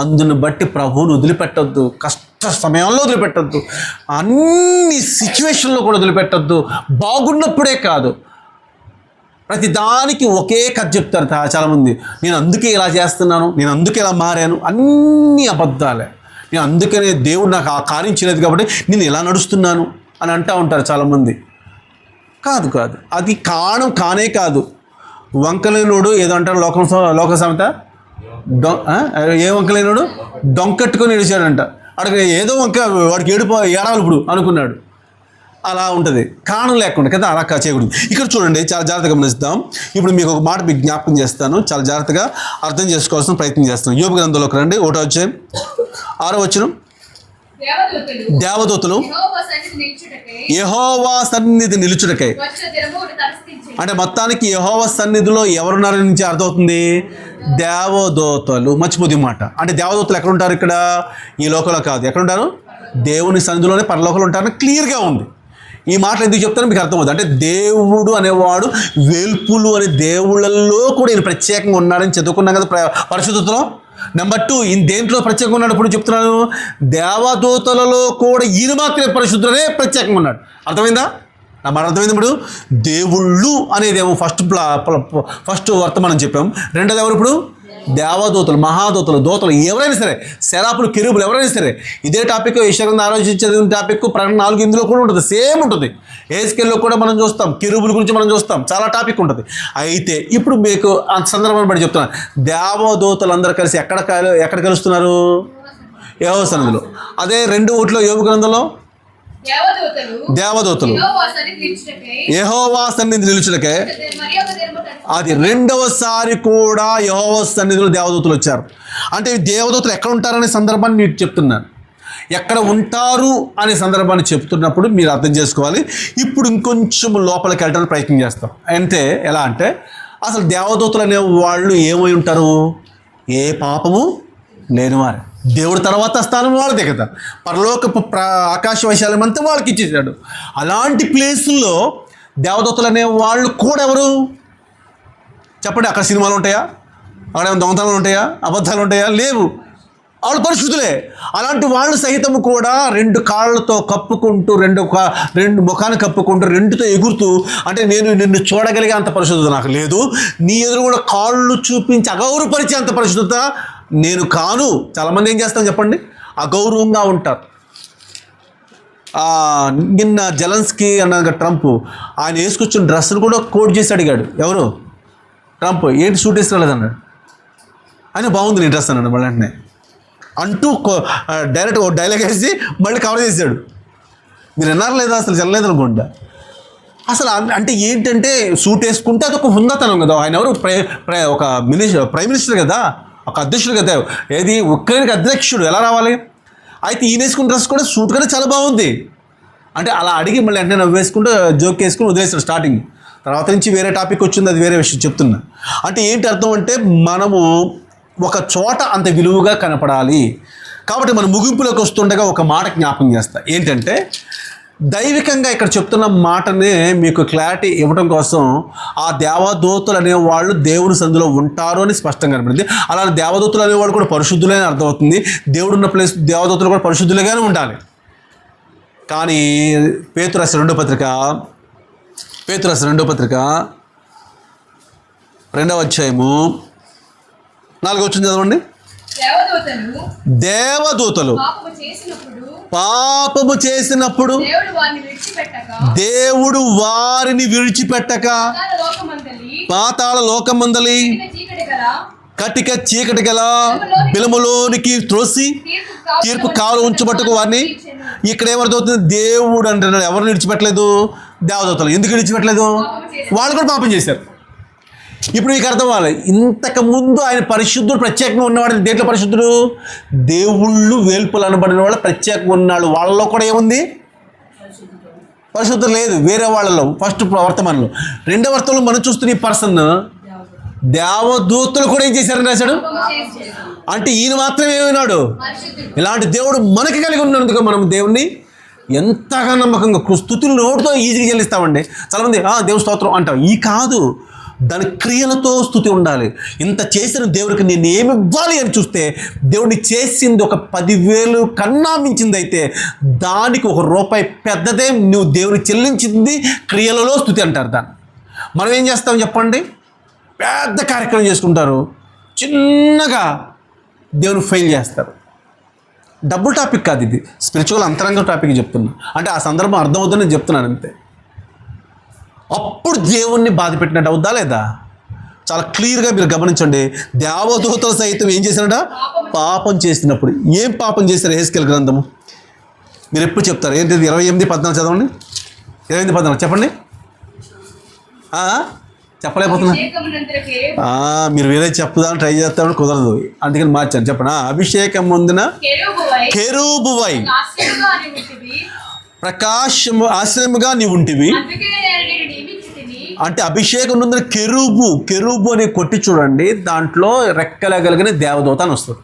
అందును బట్టి ప్రభువును వదిలిపెట్టద్దు, కష్ట సమయంలో వదిలిపెట్టద్దు, అన్ని సిచ్యువేషన్లో కూడా వదిలిపెట్టద్దు. బాగున్నప్పుడే కాదు, ప్రతి దానికి ఒకే కథ చెప్తారు చాలామంది. నేను అందుకే ఇలా చేస్తున్నాను, నేను అందుకే ఇలా మారాను, అన్నీ అబద్ధాలే. నేను అందుకనే దేవుడు నాకు ఆ కార్యం చేయలేదు కాబట్టి నేను ఇలా నడుస్తున్నాను అని అంటూ ఉంటారు చాలామంది. కాదు, అది కానే కాదు. వంకలేనుడు ఏదో అంటారు లోక సామెత, ఏ వంకలేనుడు దొంకెట్టుకొని ఏడిచాడంట. అక్కడ ఏదో వంక వాడికి ఏడాలి ఇప్పుడు అనుకున్నాడు. అలా ఉంటుంది, కారణం లేకుండా కదా, అలా చేయకూడదు. ఇక్కడ చూడండి, చాలా జాగ్రత్తగా గమనిస్తాం. ఇప్పుడు మీకు ఒక మాట మీకు జ్ఞాపకం చేస్తాను, చాలా జాగ్రత్తగా అర్థం చేసుకోవాల్సిన ప్రయత్నం చేస్తాను. యోబు గ్రంథంలోకి రండి, 1వ అధ్యాయం 6వ వచనం. దేవదూతలు యెహోవా సన్నిధి నిలుచుటకై, అంటే మొత్తానికి యెహోవా సన్నిధిలో ఎవరున్నారని నుంచి అర్థమవుతుంది, దేవదూతలు. మర్చిపోద్ది మాట. అంటే దేవదూతలు ఎక్కడ ఉంటారు? ఇక్కడ ఈ లోకంలో కాదు. ఎక్కడుంటారు? దేవుని సన్నిధిలోనే పరలోకంలో ఉంటారని క్లియర్గా ఉంది. ఈ మాటలు ఎందుకు చెప్తారో మీకు అర్థమవుతుంది. అంటే దేవుడు అనేవాడు వేల్పులు అనే దేవుళ్ళల్లో కూడా ఈయన ప్రత్యేకంగా ఉన్నాడని చదువుకున్నాం కదా పరిశుద్ధతలో. నెంబర్ 2, ఈయన దేంట్లో ప్రత్యేకంగా ఉన్నాడు ఇప్పుడు చెప్తున్నాను, దేవదూతలలో కూడా ఈయన మాత్రమే పరిశుద్ధులనే ప్రత్యేకంగా ఉన్నాడు. అర్థమైందా? నా మాట అర్థమైంది. ఇప్పుడు దేవుళ్ళు అనేదేమో ఫస్ట్ వర్తమానం చెప్పాం. రెండోది ఎవరు? ఇప్పుడు దేవదూతలు, మహాదూతలు, దూతలు ఎవరైనా సరే, శరాపులు, కెరూబులు ఎవరైనా సరే. ఇదే టాపిక్ యెషయా ఆలోచించేది టాపిక్ ప్రకటన 4:8 కూడా ఉంటుంది, సేమ్ ఉంటుంది. హెస్కేల్లో కూడా మనం చూస్తాం, కెరూబుల గురించి మనం చూస్తాం, చాలా టాపిక్ ఉంటుంది. అయితే ఇప్పుడు మీకు ఆ సందర్భాన్ని బట్టి చెప్తున్నాను. దేవదూతలు అందరూ కలిసి ఎక్కడ కలుస్తున్నారు? యెహోవా సన్నిధిలో. అదే 2:1 యోబు గ్రంథంలో దేవదూతలు యెహోవా సన్నిధి నిలుచుటకే, అది రెండవసారి కూడా యెహోవా సన్నిధిలో దేవదూతలు వచ్చారు. అంటే దేవదూతలు ఎక్కడ ఉంటారనే సందర్భాన్ని మీకు చెప్తున్నాను. ఎక్కడ ఉంటారు అనే సందర్భాన్ని చెప్తున్నప్పుడు మీరు అర్థం చేసుకోవాలి. ఇప్పుడు ఇంకొంచెం లోపలికి వెళ్ళడానికి ప్రయత్నం చేస్తాం. అంటే ఎలా అంటే, అసలు దేవదూతలు అనే వాళ్ళు ఏమై ఉంటారు? ఏ పాపము లేనివారు. దేవుడు తర్వాత స్థానం వాళ్ళదే కదా, పరలోకపు ఆకాశ వైశాల్యమంతా వాళ్ళకి ఇచ్చేసాడు. అలాంటి ప్లేసుల్లో దేవదూతలు అనే వాళ్ళు కూడా ఎవరు చెప్పండి? అక్కడ సినిమాలు ఉంటాయా? అక్కడ ఏమైనా దొంగతనాలు ఉంటాయా? అబద్ధాలు ఉంటాయా? లేవు. వాళ్ళు పరిశుద్ధులే. అలాంటి వాళ్ళు సహితము కూడా 2 కాళ్ళతో కప్పుకుంటూ, రెండు ముఖాన్ని కప్పుకుంటూ, 2తో ఎగురుతూ, అంటే నేను నిన్ను చూడగలిగే అంత పరిశుద్ధత నాకు లేదు, నీ ఎదురు కూడా కాళ్ళు చూపించి అగౌరవపరిచే అంత పరిశుద్ధత నేను కాను. చాలామంది ఏం చేస్తాం చెప్పండి? అగౌరవంగా ఉంటారు. నిన్న జెలెన్స్కీ అన్న ట్రంప్ ఆయన వేసుకొచ్చిన డ్రెస్సును కూడా కోట్ చేసి అడిగాడు. ఎవరు? ట్రంప్. ఏంటి సూట్ వేసుకోలేదన్నాడు. ఆయన బాగుంది నీ డ్రెస్ అన్నాడు. మళ్ళీ వెంటనే అంటూ డైరెక్ట్ ఒక డైలాగ్ వేసి మళ్ళీ కవర్ చేశాడు. మీరు విన్నారు లేదా? అసలు చెల్లలేదు అనుకుంటా. అసలు అంటే ఏంటంటే, సూట్ వేసుకుంటే అదొక హుందాతనం కదా. ఆయన ఎవరు? ఒక ప్రైమ్ మినిస్టర్ కదా, ఒక అధ్యక్షుడు కదా. ఏది ఉక్రెయిన్కి అధ్యక్షుడు ఎలా రావాలి? అయితే ఈయన వేసుకున్న డ్రెస్ కూడా సూట్ కూడా చాలా బాగుంది. అంటే అలా అడిగి మళ్ళీ వెంటనే నవ్వేసుకుంటూ జోక్ వేసుకుని వదిలేసాడు స్టార్టింగ్. తర్వాత నుంచి వేరే టాపిక్ వచ్చింది, అది వేరే విషయం చెప్తున్నా. అంటే ఏంటి అర్థం అంటే, మనము ఒక చోట అంత విలువగా కనపడాలి. కాబట్టి మన ముగింపులోకి వస్తుండగా ఒక మాట జ్ఞాపకం చేస్తా. ఏంటంటే, దైవికంగా ఇక్కడ చెప్తున్న మాటనే మీకు క్లారిటీ ఇవ్వడం కోసం, ఆ దేవదూతలు అనేవాళ్ళు దేవుని సందులో ఉంటారు అని స్పష్టంగా కనపడింది. అలానే దేవదూతలు అనేవాళ్ళు కూడా పరిశుద్ధులే అని అర్థమవుతుంది. దేవుడు ఉన్న ప్లేస్ దేవదూతలు కూడా పరిశుద్ధులుగానే ఉండాలి. కానీ పేతురు రాసిన రెండో పత్రిక 2వ అధ్యాయము 4వ వచనం చదవండి. దేవదూతలు పాపము చేసినప్పుడు దేవుడు వారిని విడిచిపెట్టక పాతాళ లోకమందలి కటిక చీకటి గల బిలములోనికి త్రోసి తీర్పు కాలు ఉంచబట్టుకు వారిని. ఇక్కడ ఏమర్థమవుతుంది? దేవుడు అంటున్నాడు ఎవరిని విడిచిపెట్టలేదు? దేవదూతలు. ఎందుకు విడిచిపెట్టలేదు? వాళ్ళు కూడా పాపం చేశారు. ఇప్పుడు మీకు అర్థం అవ్వాలి, ఇంతకుముందు ఆయన పరిశుద్ధుడు, ప్రత్యేకంగా ఉన్నవాడు. దేంట్లో పరిశుద్ధుడు? దేవుళ్ళు వేల్పులు అనబడిన వాళ్ళు ప్రత్యేకంగా ఉన్నాడు. వాళ్ళలో కూడా ఏముంది? పరిశుద్ధం లేదు వేరే వాళ్ళలో. ఫస్ట్ వర్తమానంలో. రెండో వర్తమానంలో మనం చూస్తున్న ఈ పర్సన్ దేవదూతలు కూడా ఏం చేశారని రాశాడు. అంటే ఈయన మాత్రమే ఏమైనాడు? ఇలాంటి దేవుడు మనకి కలిగి ఉన్నందుకు మనం దేవుణ్ణి ఎంతగా నమ్మకంగా స్తుతులు నోటితో ఈజీగా చెల్లిస్తామండి. చాలామంది దేవుని స్తోత్రం అంటాం. ఈ కాదు, దాని క్రియలతో స్తుతి ఉండాలి. ఇంత చేసిన దేవుడికి నేను ఏమి ఇవ్వాలి అని చూస్తే, దేవుడిని చేసింది ఒక 10,000 కన్నా మించింది అయితే దానికి ₹1 పెద్దదే నువ్వు దేవుని చెల్లించింది క్రియలలో స్తుతి అంటారు. దాన్ని మనం ఏం చేస్తాం చెప్పండి? పెద్ద కార్యక్రమం చేసుకుంటారు, చిన్నగా దేవుని ఫెయిల్ చేస్తారు. డబ్బుల్ టాపిక్ కాదు ఇది, స్పిరిచువల్ అంతరంగ టాపిక్ చెప్తున్నా. అంటే ఆ సందర్భం అర్థమవుతుందని చెప్తున్నాను అంతే. అప్పుడు దేవుణ్ణి బాధ పెట్టినట్టు అవుద్దా లేదా? చాలా క్లియర్గా మీరు గమనించండి. దేవదూతలు సైతం ఏం చేశారట? పాపం చేసినప్పుడు. ఏం పాపం చేశారు? యెహెజ్కేలు గ్రంథము మీరు ఎప్పుడు చెప్తారు? ఏంటిది? 28:14 చదవండి. 28:14 చెప్పండి. చెప్పలేకపోతున్నా. మీరు వేరే చెప్పుదామని ట్రై చేస్తామని కుదరదు, అందుకని మార్చాను. చెప్పండి. అభిషేకం పొందిన కెరూబువై ప్రకాశము ఆశ్రయముగా నీవు ఉంటివి. అంటే అభిషేకం పొందిన కెరూబు అని కొట్టి చూడండి, దాంట్లో రెక్కలగలిగిన దేవదూత అని వస్తుంది.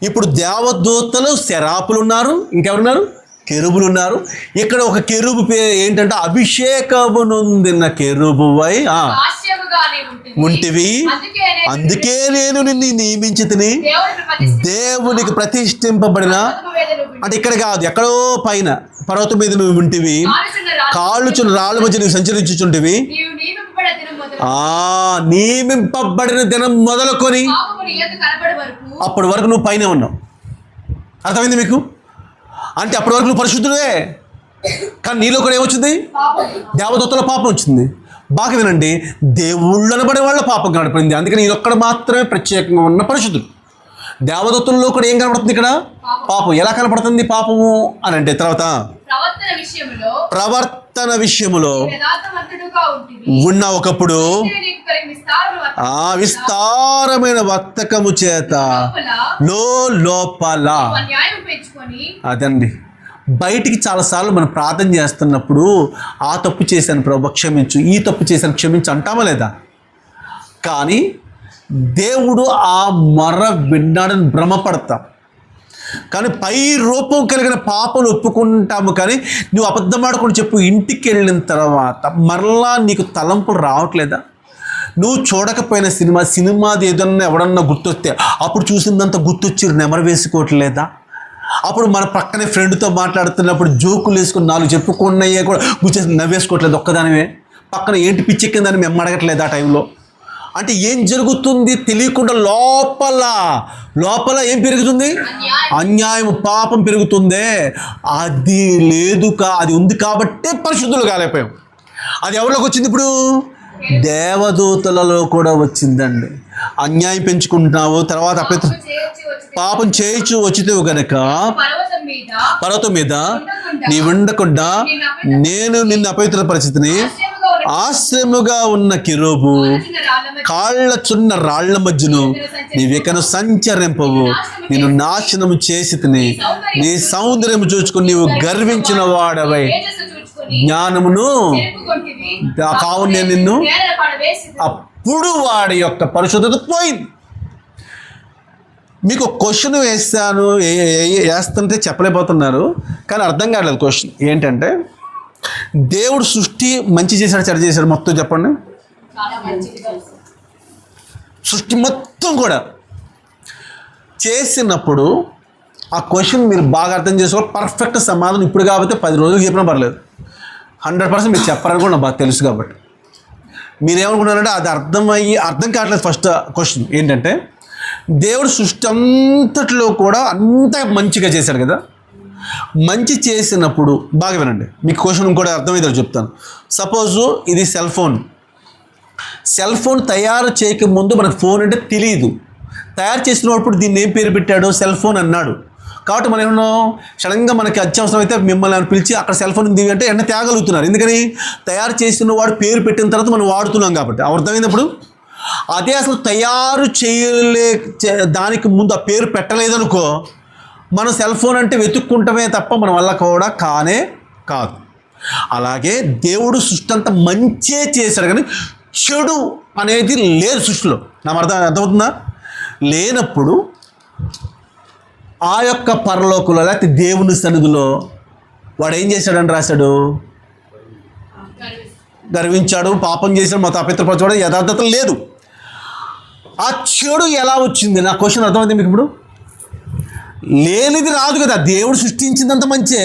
ఇప్పుడు దేవదూతలు శరాపులు ఉన్నారు, ఇంకెవరున్నారు? కెరూబులు ఉన్నారు. ఇక్కడ ఒక కెరూబు పేరు ఏంటంటే అభిషేకము నొందిన కెరూబువై ఉంటివి, అందుకే నేను నిన్ను నియమించితిని. దేవునికి ప్రతిష్ఠింపబడిన అంటే ఇక్కడ కాదు, ఎక్కడో పైన పర్వతం మీద నువ్వు ఉంటివి, కాళ్ళుచున్న రాళ్ళ మధ్య నువ్వు సంచరించుచుంటివి. నియమింపబడిన దినం మొదలుకొని అప్పటి వరకు నువ్వు పైన ఉన్నావు. అర్థమైంది మీకు? అంటే అప్పటి వరకు నువ్వు పరిశుద్ధుడే, కానీ నీలో కూడా ఏమొచ్చింది? దేవదూతల పాపం వచ్చింది. బాగా వినండి, దేవుళ్ళు అనబడే వాళ్ళ పాపం కనపడింది. అందుకని ఈయనొక్కడ మాత్రమే ప్రత్యేకంగా ఉన్న పరిశుద్ధుడు. దేవదూతల్లో కూడా ఏం కనపడుతుంది? ఇక్కడ పాపం. ఎలా కనపడుతుంది పాపము అని అంటే తర్వాత ప్రవర్తన విషయములో ఉన్న ఒకప్పుడు విస్తారమైన వర్తకము చేత లోపల అదండి. బయటికి చాలాసార్లు మనం ప్రార్థన చేస్తున్నప్పుడు ఆ తప్పు చేశాను ప్రభు క్షమించు, ఈ తప్పు చేశాను క్షమించు అంటామా లేదా? కానీ దేవుడు ఆ మొర విన్నాడని భ్రమపడతాం, కానీ పై రూపం కలిగిన పాపలు ఒప్పుకుంటాము. కానీ నువ్వు అబద్ధం ఆడుకుని చెప్పు, ఇంటికి వెళ్ళిన తర్వాత మరలా నీకు తలంపులు రావట్లేదా? నువ్వు చూడకపోయిన సినిమాది ఏదన్నా ఎవడన్నా గుర్తొస్తే అప్పుడు చూసిందంతా గుర్తొచ్చి నెమరు వేసుకోవట్లేదా? అప్పుడు మన పక్కనే ఫ్రెండ్తో మాట్లాడుతున్నప్పుడు జోకులు వేసుకుని 4 చెప్పుకున్నాయే కూడా గుర్చేసి నవ్వేసుకోవట్లేదు ఒక్కదానివే. పక్కన ఏంటి పిచ్చెక్కిందని మేము అడగట్లేదు ఆ టైంలో. అంటే ఏం జరుగుతుంది తెలియకుండా లోపల ఏం పెరుగుతుంది? అన్యాయం, పాపం పెరుగుతుందే. అది లేదు, అది ఉంది కాబట్టే పరిశుద్ధులు కాలేకపోయాం. అది ఎవరిలోకి వచ్చింది? ఇప్పుడు దేవదూతలలో కూడా వచ్చిందండి. అన్యాయం పెంచుకుంటున్నావు, తర్వాత పాపం చేయించు వచ్చితే గనక పర్వతం మీద నీ ఉండకుండా నేను నిన్ను అపవిత్ర పరిస్థితిని ఆశ్రయముగా ఉన్న కెరూబు కాళ్ళచున్న రాళ్ల మధ్యను నీవెకను సంచరింపవు, నేను నాశనము చేసి తిని నీ సౌందర్యము చూచుకుని నీవు గర్వించిన వాడవై జ్ఞానమును కావున నేను నిన్ను. అప్పుడు వాడి యొక్క పరిశుద్ధత పోయింది. మీకు క్వశ్చన్ వేస్తుంటే చెప్పలేకపోతున్నారు, కానీ అర్థం కావట్లేదు క్వశ్చన్ ఏంటంటే, దేవుడు సృష్టి మంచి చేశాడు చెడ్డ చేశాడు మొత్తం చెప్పండి. సృష్టి మొత్తం కూడా చేసినప్పుడు ఆ క్వశ్చన్ మీరు బాగా అర్థం చేసుకోవాలి. పర్ఫెక్ట్ సమాధానం ఇప్పుడు కాబట్టి 10 రోజులు చెప్పినా పర్లేదు, 100% మీరు చెప్పారని కూడా నాకు బాగా తెలుసు. కాబట్టి మీరేమనుకున్నారంటే అది అర్థం కావట్లేదు. ఫస్ట్ క్వశ్చన్ ఏంటంటే, దేవుడు సృష్టి అంతట్లో కూడా అంత మంచిగా చేశాడు కదా. మంచి చేసినప్పుడు బాగా వినండి, మీకు క్వశ్చన్ కూడా అర్థమైతే చెప్తాను. సపోజు ఇది సెల్ ఫోన్ తయారు చేయకముందు మనకు ఫోన్ అంటే తెలియదు. తయారు చేసినప్పుడు దీన్ని ఏం పేరు పెట్టాడు? సెల్ ఫోన్ అన్నాడు. కాబట్టి మనం ఏమన్నాం, సడన్గా మనకి అత్యవసరం అయితే మిమ్మల్ని పిలిచి అక్కడ సెల్ ఫోన్ ఉంది అంటే ఎన్న తేగలుగుతున్నారు. ఎందుకని? తయారు చేసిన వాడు పేరు పెట్టిన తర్వాత మనం వాడుతున్నాం కాబట్టి. అర్థమైనప్పుడు అదే అసలు తయారు దానికి ముందు ఆ పేరు పెట్టలేదనుకో, మనం సెల్ ఫోన్ అంటే వెతుక్కుంటమే తప్ప మన వల్ల కూడా కాదు. అలాగే దేవుడు సృష్టి అంతా మంచే చేశాడు, కానీ చెడు అనేది లేదు సృష్టిలో. నా అర్థమవుతుందా? లేనప్పుడు ఆ యొక్క పరలోకంలో లేకపోతే దేవుని సన్నిధిలో వాడు ఏం చేశాడని రాశాడు? గర్వించాడు, పాపం చేశాడు, మొత్తం అపవిత్రపరచాడు, యథార్థత లేదు. ఆ చెడు ఎలా వచ్చింది? నా క్వశ్చన్ అర్థమైంది మీకు ఇప్పుడు? లేనిది రాదు కదా, దేవుడు సృష్టించిందంత మంచే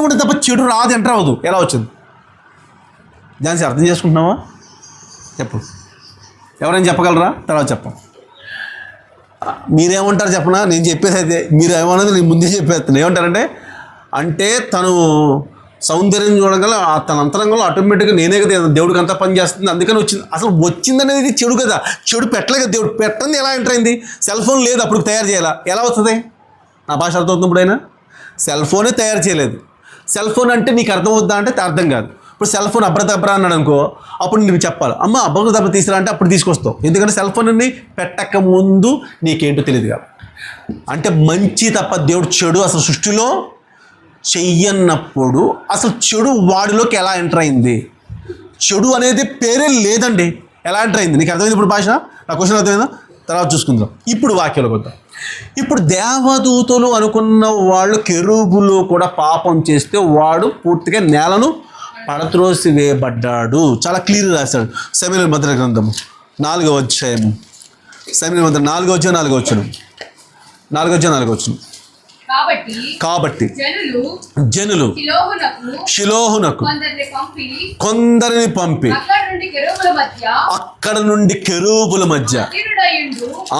ఉంటుంది తప్ప చెడు రాదు, ఎంటర్ అవ్వదు. ఎలా వచ్చింది? దాన్ని అర్థం చేసుకుంటున్నావా? చెప్పు, ఎవరైనా చెప్పగలరా? తర్వాత చెప్పం. మీరేమంటారు చెప్పనా? నేను చెప్పేది అయితే మీరు ఏమన్నది నేను ముందే చెప్పేస్తాను. ఏమంటారంటే, అంటే తను సౌందర్యం చూడగల తన అంతరంగంలో ఆటోమేటిక్గా నేనే కదా దేవుడికి అంతా పని చేస్తుంది, అందుకని వచ్చింది. అసలు వచ్చిందనేది చెడు కదా, చెడు పెట్టలే కదా దేవుడు. పెట్టండి ఎలా ఎంటర్ అయింది? సెల్ ఫోన్ లేదు అప్పుడు తయారు చేయాలా, ఎలా వస్తుంది? నా భాష అర్థమవుతుంది అయినా సెల్ ఫోనే తయారు చేయలేదు. సెల్ ఫోన్ అంటే నీకు అర్థమవుద్దా అంటే అర్థం కాదు. ఇప్పుడు సెల్ ఫోన్ అబ్రదబ్రా అన్నాడు అనుకో, అప్పుడు నువ్వు చెప్పాలి అమ్మ అబ్రదబ్రా తీసుకురా అంటే అప్పుడు తీసుకొస్తావు. ఎందుకంటే సెల్ ఫోన్ని పెట్టక ముందు నీకేంటో తెలియదు కాబట్టి. అంటే మంచి తప్ప దేవుడు చెడు అసలు సృష్టిలో చెయ్యన్నప్పుడు అసలు చెడు వాడిలోకి ఎలా ఎంటర్ అయింది? చెడు అనేది పేరే లేదండి, ఎలా ఎంటర్ అయింది? నీకు అర్థమైంది ఇప్పుడు భాష? నా క్వశ్చన్ అర్థమైందా? తర్వాత చూసుకుందాం. ఇప్పుడు వాక్యాలకు వద్దాం. ఇప్పుడు దేవదూతలు అనుకున్న వాళ్ళు కెరూబులు కూడా పాపం చేస్తే వాడు పూర్తిగా నేలను పడత్రోసి వేయబడ్డాడు. చాలా క్లియర్ రాశాడు సమూయేలు మొదటి గ్రంథము 4వ అధ్యాయము. సమూయేలు మొదటి 4వ అధ్యాయం 4వ వచనం. కాబట్టి జనులు షిలోహునకు కొందరిని పంపి అక్కడ నుండి కెరూబుల మధ్య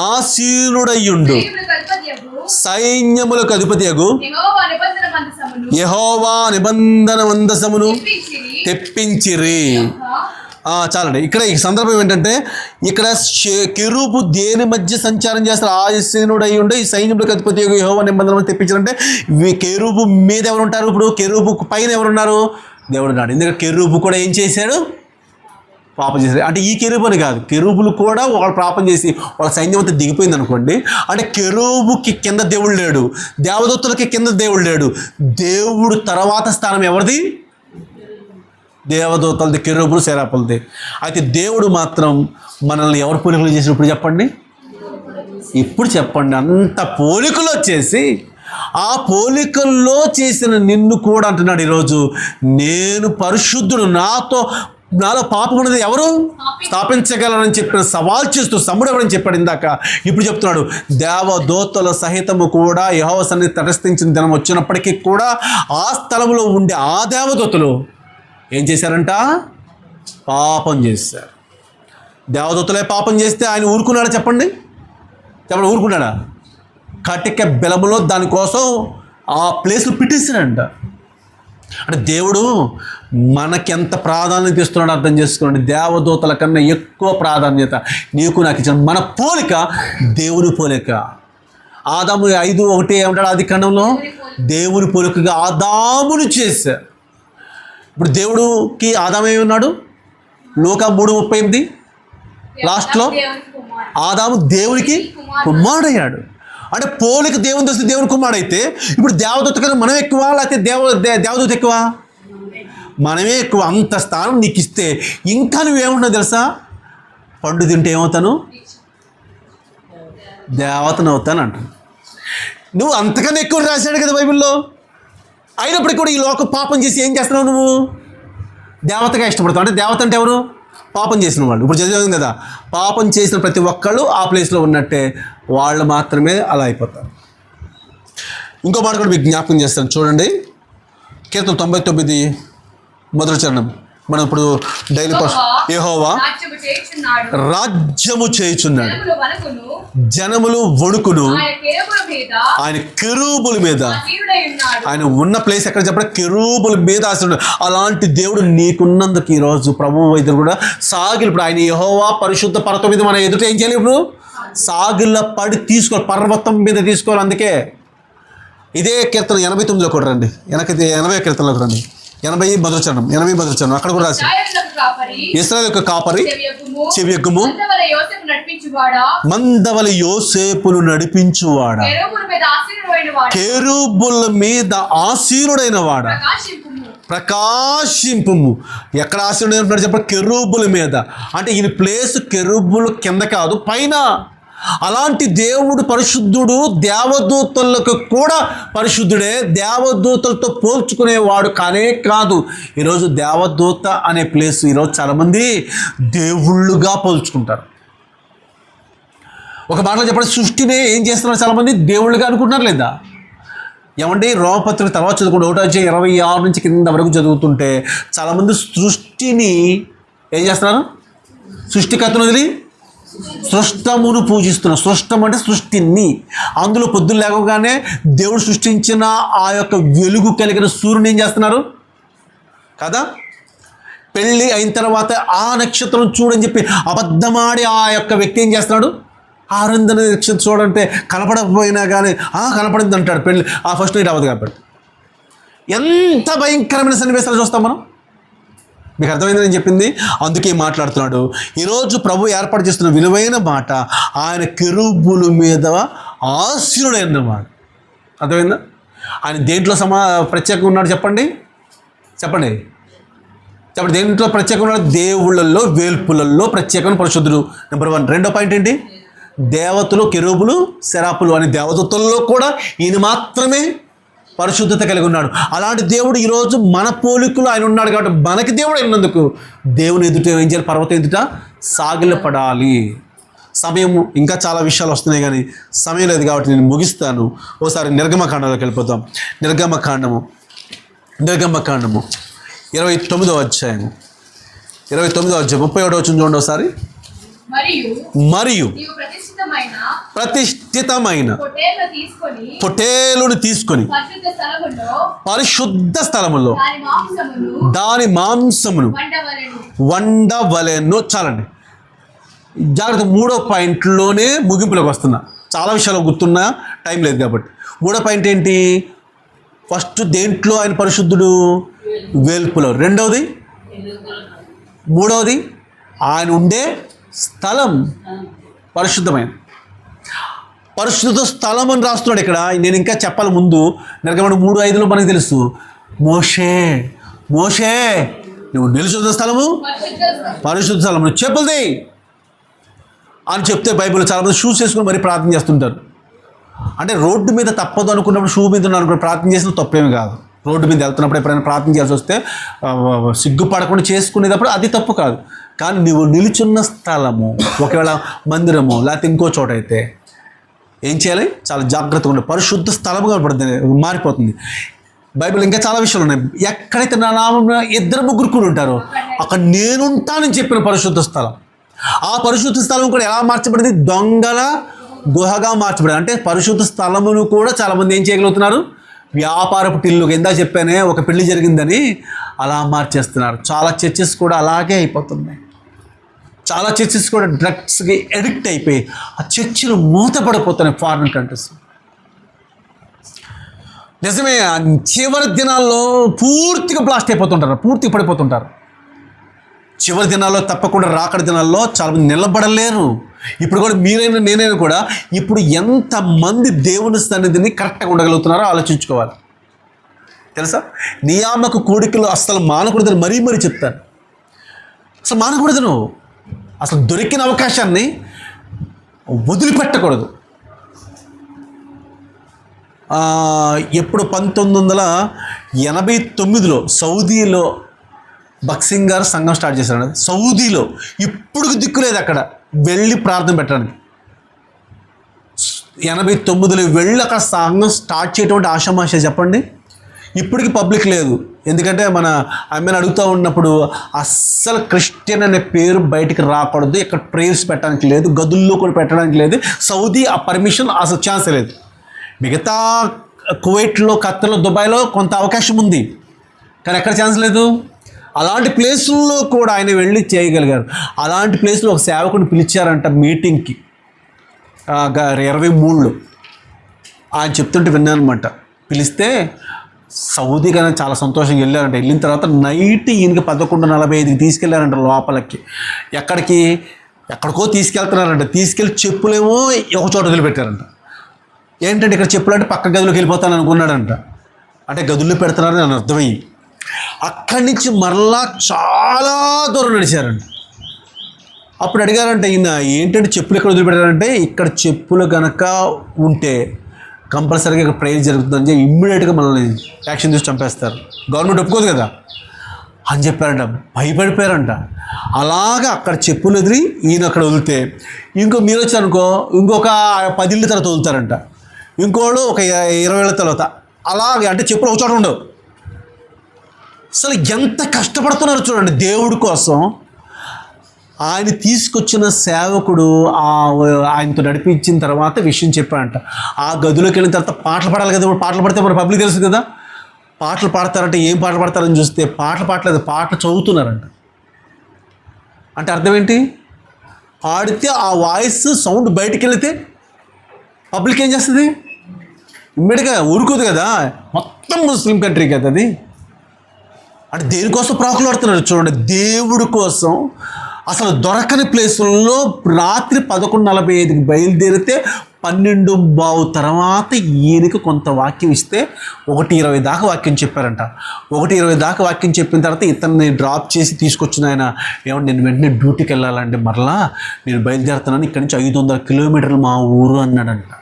ఆసీనుడయ్యుండు సైన్యములకు అధిపతియగు యెహోవా నిబంధన మందసమును తెప్పించిరి. చాలండి. ఇక్కడ ఈ సందర్భం ఏంటంటే ఇక్కడ కెరూబు దేని మధ్య సంచారం చేస్తారు? ఆసీనుడు అయి ఉండే ఈ సైన్యములకు అధిపతి యెహోవా నిబంధన తెప్పించారంటే కెరూబు మీద ఎవరు ఉంటారు? ఇప్పుడు కెరూబు పైన ఎవరున్నారు? దేవుడు ఉన్నాడు. ఎందుకంటే కెరూబు కూడా ఏం చేశాడు? పాపం చేశాడు. అంటే ఈ కెరూబు అని కాదు, కెరూబులు కూడా వాళ్ళు పాపం చేసి వాళ్ళ సైన్యం అంతా దిగిపోయింది అనుకోండి. అంటే కెరూబుకి కింద దేవుడు లేడు, దేవదూతలకి కింద దేవుడు లేడు. దేవుడు తర్వాత స్థానం ఎవరిది? దేవదూతలది, కెరూబులు, సెరాపులది. అయితే దేవుడు మాత్రం మనల్ని ఎవరు పోలికలు చేసిన ఇప్పుడు చెప్పండి అంత పోలికలు వచ్చేసి ఆ పోలికల్లో చేసిన నిన్ను కూడా అంటున్నాడు ఈరోజు నేను పరిశుద్ధుడు, నాలో పాపం ఉన్నది ఎవరు స్థాపించగలరని చెప్పిన సవాల్ చేస్తూ సముడు ఎవరని చెప్పాడు ఇందాక. ఇప్పుడు చెప్తున్నాడు దేవదూతల సహితము కూడా యెహోవా సన్నిధిని తటస్థించిన దినం వచ్చినప్పటికీ కూడా ఆ స్థలంలో ఉండే ఆ దేవదూతలు ఏం చేశారంట? పాపం చేశారు. దేవదూతలే పాపం చేస్తే ఆయన ఊరుకున్నాడా? చెప్పండి ఊరుకున్నాడా? కటిక బెలములో దానికోసం ఆ ప్లేస్లు పెట్టేశాడంట. అంటే దేవుడు మనకెంత ప్రాధాన్యత ఇస్తున్నాడో అర్థం చేసుకోండి. దేవదూతల కన్నా ఎక్కువ ప్రాధాన్యత నీకు నాకు ఇచ్చిన మన పోలిక దేవుని పోలిక. ఆదాము 5:1 ఏమంటాడు? ఆది కాండంలో దేవుని పోలికగా ఆదామును చేశారు. ఇప్పుడు దేవుడికి ఆదాము ఉన్నాడు? లూకా 3:38 లాస్ట్లో ఆదాము దేవునికి కుమారుడయ్యాడు. అంటే పోలిక దేవుని దృష్టి దేవుని కుమారుడైతే ఇప్పుడు దేవదూత కన్నా మనం ఎక్కువ లేకపోతే దేవదూత ఎక్కువ? మనమే ఎక్కువ. అంత స్థానం నీకు ఇస్తే ఇంకా నువ్వేముంటావు తెలుసా? పండు తింటే ఏమవుతాను? దేవతను అవుతాను అంటాను. నువ్వు అంతకన్నా ఎక్కువ రాశాడు కదా బైబిల్లో. అయినప్పటికీ కూడా ఈ లోక పాపం చేసి ఏం చేస్తున్నావు? నువ్వు దేవతగా ఇష్టపడతావు. అంటే దేవత అంటే ఎవరు? పాపం చేసిన వాళ్ళు. ఇప్పుడు చదివాం కదా, పాపం చేసిన ప్రతి ఒక్కళ్ళు ఆ ప్లేస్లో ఉన్నట్టే, వాళ్ళు మాత్రమే అలా అయిపోతారు. ఇంకో మాట కూడా మీకు జ్ఞాపకం చేస్తాను చూడండి. కీర్తన 99 మొదటి చరణం. మనం ఇప్పుడు డైలీ యెహోవా రాజ్యము చేయుచున్నాడు, జనములు వణుకును ఆయన కెరూబుల మీద. ఆయన ఉన్న ప్లేస్ ఎక్కడ చెప్పండి? కెరూబుల మీద ఆశ. అలాంటి దేవుడు నీకున్నందుకు ఈరోజు ప్రభువు వైద్యులు కూడా సాగిలు. ఇప్పుడు ఆయన యెహోవా పరిశుద్ధ పర్వతం మీద మన ఎదుట ఏం చేయాలి? ఇప్పుడు సాగిల పడి తీసుకోవాలి, పర్వతం మీద తీసుకోవాలి. అందుకే ఇదే కీర్తన 89లో కూడా రండి, 80 కీర్తనలోకి రండి. 80 మొదటి చరణం అక్కడ కూడా రాసి ఇశ్రాయేలు యొక్క కాపరి చెవియొగ్గుము మందవల యోసేపును నడిపించువాడా, కెరూబుల మీద ఆసీనుడైన వాడా ప్రకాశింపుము. ఎక్కడ ఆసీనుడైన చెప్పండి? కెరూబుల మీద. అంటే ఈయన ప్లేస్ కెరూబుల కింద కాదు, పైన. అలాంటి దేవుడు పరిశుద్ధుడు, దేవదూతలకు కూడా పరిశుద్ధుడే. దేవదూతలతో పోల్చుకునేవాడు కానే కాదు. ఈరోజు దేవదూత అనే ప్లేస్ ఈరోజు చాలామంది దేవుళ్ళుగా పోల్చుకుంటారు. ఒక మాటలో చెప్పండి, సృష్టినే ఏం చేస్తున్నారు చాలామంది? దేవుళ్ళుగా అనుకుంటున్నారు లేదా? ఏమంటే రోమపత్రిక తర్వాత చదువుకుంటే 1:26 నుంచి కింద వరకు చదువుతుంటే చాలామంది సృష్టిని ఏం చేస్తున్నారు? సృష్టికర్తను వదిలి సృష్టమును పూజిస్తున్నారు. సృష్టం అంటే సృష్టిని. అందులో పొద్దున్న లేవగానే దేవుడు సృష్టించిన ఆ యొక్క వెలుగు కలిగిన సూర్యుని ఏం చేస్తున్నారు? కదా. పెళ్ళి అయిన తర్వాత ఆ నక్షత్రం చూడని చెప్పి అబద్ధమాడి ఆ యొక్క వ్యక్తి ఏం చేస్తున్నాడు, ఆనందన నక్షత్రం చూడంటే కనపడకపోయినా కానీ కనపడింది అంటాడు. పెళ్ళి ఫస్ట్ నైట్ అవ్వదు కాబట్టి. ఎంత భయంకరమైన సన్నివేశాలు చూస్తాం మనం. మీకు అర్థమైందని నేను చెప్పింది. అందుకే మాట్లాడుతున్నాడు. ఈరోజు ప్రభు ఏర్పాటు చేస్తున్న విలువైన మాట, ఆయన కెరూబుల మీద ఆసీనుడైనమాట. అర్థమైందా? ఆయన దేంట్లో ప్రత్యేకంగా ఉన్నాడు చెప్పండి. దేంట్లో ప్రత్యేకంగా ఉన్నాడు? దేవుళ్ళల్లో, వేల్పులలో ప్రత్యేకమైన పరిశుద్ధుడు. నెంబర్ 1. రెండో పాయింట్ ఏంటి? దేవతలు, కెరూబులు, సెరాపులు అనే దేవదూతల్లో కూడా ఈయన మాత్రమే పరిశుద్ధత కలిగి ఉన్నాడు. అలాంటి దేవుడు ఈరోజు మన పోలికలు ఆయన ఉన్నాడు కాబట్టి మనకి దేవుడు అయినందుకు దేవుని ఎదుట ఏం చేయాలి? పర్వతం ఎదుట సాగిలపడాలి. సమయం ఇంకా చాలా విషయాలు వస్తున్నాయి కానీ సమయం లేదు కాబట్టి నేను ముగిస్తాను. ఓసారి నిర్గమకాండంలోకి వెళ్ళిపోతాం. నిర్గమకాండము 29వ అధ్యాయం 31వ వచనం చూడండి ఒకసారి. మరియు ప్రతిష్ఠితమైన పొటేలును తీసుకొని పరిశుద్ధ స్థలములో దాని మాంసమును వండవలెను. చాలండి, జాగ్రత్త. 3వ పాయింట్లోనే ముగింపులోకి వస్తున్నా. చాలా విషయాలు గుర్తున్నా, టైం లేదు కాబట్టి. 3వ పాయింట్ ఏంటి? ఫస్ట్ దేంట్లో ఆయన పరిశుద్ధుడు? వేల్పులో. మూడవది ఆయన ఉండే స్థలం పరిశుద్ధమైన పరిశుద్ధ స్థలం అని రాస్తున్నాడు ఇక్కడ. నేను ఇంకా చెప్పాలి ముందు. నిర్గమకాండం 3:5 మనకు తెలుసు. మోషే నువ్వు నిలుచున్న స్థలము పరిశుద్ధ స్థలం, నువ్వు చెప్పులది అని చెప్తే బైబిల్లో చాలామంది షూస్ వేసుకుని మరీ ప్రార్థన చేస్తుంటారు. అంటే రోడ్డు మీద తప్పదు అనుకున్నప్పుడు షూ మీద అనుకుని ప్రార్థన చేసిన తప్పేమి కాదు. రోడ్డు మీద వెళ్తున్నప్పుడు ఎప్పుడైనా ప్రార్థన చేయాల్సి వస్తే సిగ్గుపడకుండా చేసుకునేటప్పుడు అది తప్పు కాదు. కానీ నువ్వు నిలుచున్న స్థలము, ఒకవేళ మందిరము లేకపోతే ఇంకో చోట అయితే ఏం చేయాలి? చాలా జాగ్రత్తగా ఉండాలి. పరిశుద్ధ స్థలముగా మారిపోతుంది. బైబిల్ ఇంకా చాలా విషయాలు ఉన్నాయి. ఎక్కడైతే నా నామం 2-3 కూడి ఉంటారో అక్కడ నేనుంటానని చెప్పిన పరిశుద్ధ స్థలం. ఆ పరిశుద్ధ స్థలం కూడా ఎలా మార్చబడింది? దొంగల గుహగా మార్చబడింది. అంటే పరిశుద్ధ స్థలమును కూడా చాలామంది ఏం చేయగలుగుతున్నారు? వ్యాపారపు టిల్లు. కింద చెప్పానే ఒక పెళ్లి జరిగిందని అలా మార్చేస్తున్నారు. చాలా చర్చెస్ కూడా అలాగే అయిపోతున్నాయి. చాలా చర్చెస్ కూడా డ్రగ్స్కి అడిక్ట్ అయిపోయి ఆ చర్చిలు మూతపడిపోతున్నాయి ఫారిన్ కంట్రీస్. నిజమే, చివరి దినాల్లో పూర్తిగా బ్లాస్ట్ అయిపోతుంటారు, పూర్తిగా పడిపోతుంటారు. చివరి దినాల్లో తప్పకుండా రాకడ దినాల్లో చాలామంది నిలబడలేరు. ఇప్పుడు కూడా మీరైనా నేనైనా కూడా ఇప్పుడు ఎంతమంది దేవుని సన్నిధిని కరెక్ట్గా ఉండగలుగుతున్నారో ఆలోచించుకోవాలి. తెలుసా? నియామక కోడికలు అసలు మానకూడదని మరీ చెప్తాను. అసలు మానకూడదు. నువ్వు అసలు దొరికిన అవకాశాన్ని వదిలిపెట్టకూడదు. ఎప్పుడు 1989లో సౌదీలో బక్సింగ్ గారు సంఘం స్టార్ట్ చేశారు. సౌదీలో ఇప్పుడు దిక్కులేదు అక్కడ వెళ్ళి ప్రార్థన పెట్టడానికి. 89లో వెళ్ళి అక్కడ సంఘం స్టార్ట్ చేయటువంటి ఆషామాష చెప్పండి. ఇప్పటికి పబ్లిక్ లేదు. ఎందుకంటే మన ఆమెను అడుగుతూ ఉన్నప్పుడు అస్సలు క్రిస్టియన్ అనే పేరు బయటికి రాకూడదు, ఇక్కడ ప్రేయర్స్ పెట్టడానికి లేదు, గదుల్లో కూడా పెట్టడానికి లేదు. సౌదీ ఆ పర్మిషన్ అసలు ఛాన్స్ లేదు. మిగతా కువైట్లో, ఖత్తర్లో, దుబాయ్లో కొంత అవకాశం ఉంది, కానీ ఎక్కడ ఛాన్స్ లేదు. అలాంటి ప్లేసుల్లో కూడా ఆయన వెళ్ళి చేయగలిగారు. అలాంటి ప్లేస్లో ఒక సేవకుని పిలిచారంట మీటింగ్కి 23లో. ఆయన చెప్తుంటే విన్నాను అనమాట. పిలిస్తే సౌదీ కానీ చాలా సంతోషంగా వెళ్ళారంట. వెళ్ళిన తర్వాత నైట్ ఈయనకి 11:45కి తీసుకెళ్లారంట లోపలికి. ఎక్కడికో తీసుకెళ్తున్నారంట. తీసుకెళ్ళి చెప్పులేమో ఒక చోట వదిలిపెట్టారంట. ఏంటంటే ఇక్కడ చెప్పులు అంటే పక్క గదిలోకి వెళ్ళిపోతాను అనుకున్నాడంట. అంటే గదుల్లో పెడుతున్నారని అని అర్థమయ్యి అక్కడి నుంచి మరలా చాలా దూరం నడిచారంట. అప్పుడు అడిగారంట ఈయన, ఏంటంటే చెప్పులు ఎక్కడ వదిలిపెట్టారంటే, ఇక్కడ చెప్పులు కనుక ఉంటే కంపల్సరీగా ఇక్కడ ప్రేయర్ జరుగుతుందని చెప్పి ఇమ్మీడియట్గా మనల్ని యాక్షన్ తీసి చంపేస్తారు, గవర్నమెంట్ ఒప్పుకోదు కదా అని చెప్పారంట. భయపడిపోయారంట. అలాగా అక్కడ చెప్పులు వదిలి ఈయన అక్కడ వదిలితే మీరు వచ్చారనుకో ఇంకొక 10 ఇళ్ళ తర్వాత వదులుతారంట, ఇంకోళ్ళు ఒక 20 ఏళ్ళ తర్వాత. అలాగే అంటే చెప్పులు ఒక చోట ఉండవు. అసలు ఎంత కష్టపడుతున్నారు చూడండి దేవుడి కోసం. ఆయన తీసుకొచ్చిన సేవకుడు ఆయనతో నడిపించిన తర్వాత విషయం చెప్పాడంట. ఆ గదిలోకి వెళ్ళిన తర్వాత పాటలు పాడాలి కదా. పాటలు పడితే మన పబ్లిక్ తెలుసు కదా. పాటలు పాడతారంటే ఏం పాటలు పాడతారని చూస్తే పాటలు పాడలేదు, పాటలు చదువుతున్నారంట. అంటే అర్థం ఏంటి? పాడితే ఆ వాయిస్ సౌండ్ బయటికి వెళితే పబ్లిక్ ఏం చేస్తుంది? ఇమ్మీడియట్గా ఊరుకోదు కదా, మొత్తం ముస్లిం కంట్రీ కదా అది. అంటే దేనికోసం ప్రాకులాడుతున్నారు చూడండి, దేవుడి కోసం. అసలు దొరకని ప్లేసుల్లో రాత్రి 11:45కి బయలుదేరితే 12:15 తర్వాత ఈయనకి కొంత వాక్యం ఇస్తే 1:20 దాకా వాక్యం చెప్పారంట. 1:20 దాకా వాక్యం చెప్పిన తర్వాత ఇతన్ని డ్రాప్ చేసి తీసుకొచ్చిన ఆయన, ఏమంటే నేను వెంటనే డ్యూటీకి వెళ్ళాలంటే మరలా నేను బయలుదేరుతున్నాను, ఇక్కడి నుంచి 500 కిలోమీటర్లు మా ఊరు అన్నాడంట.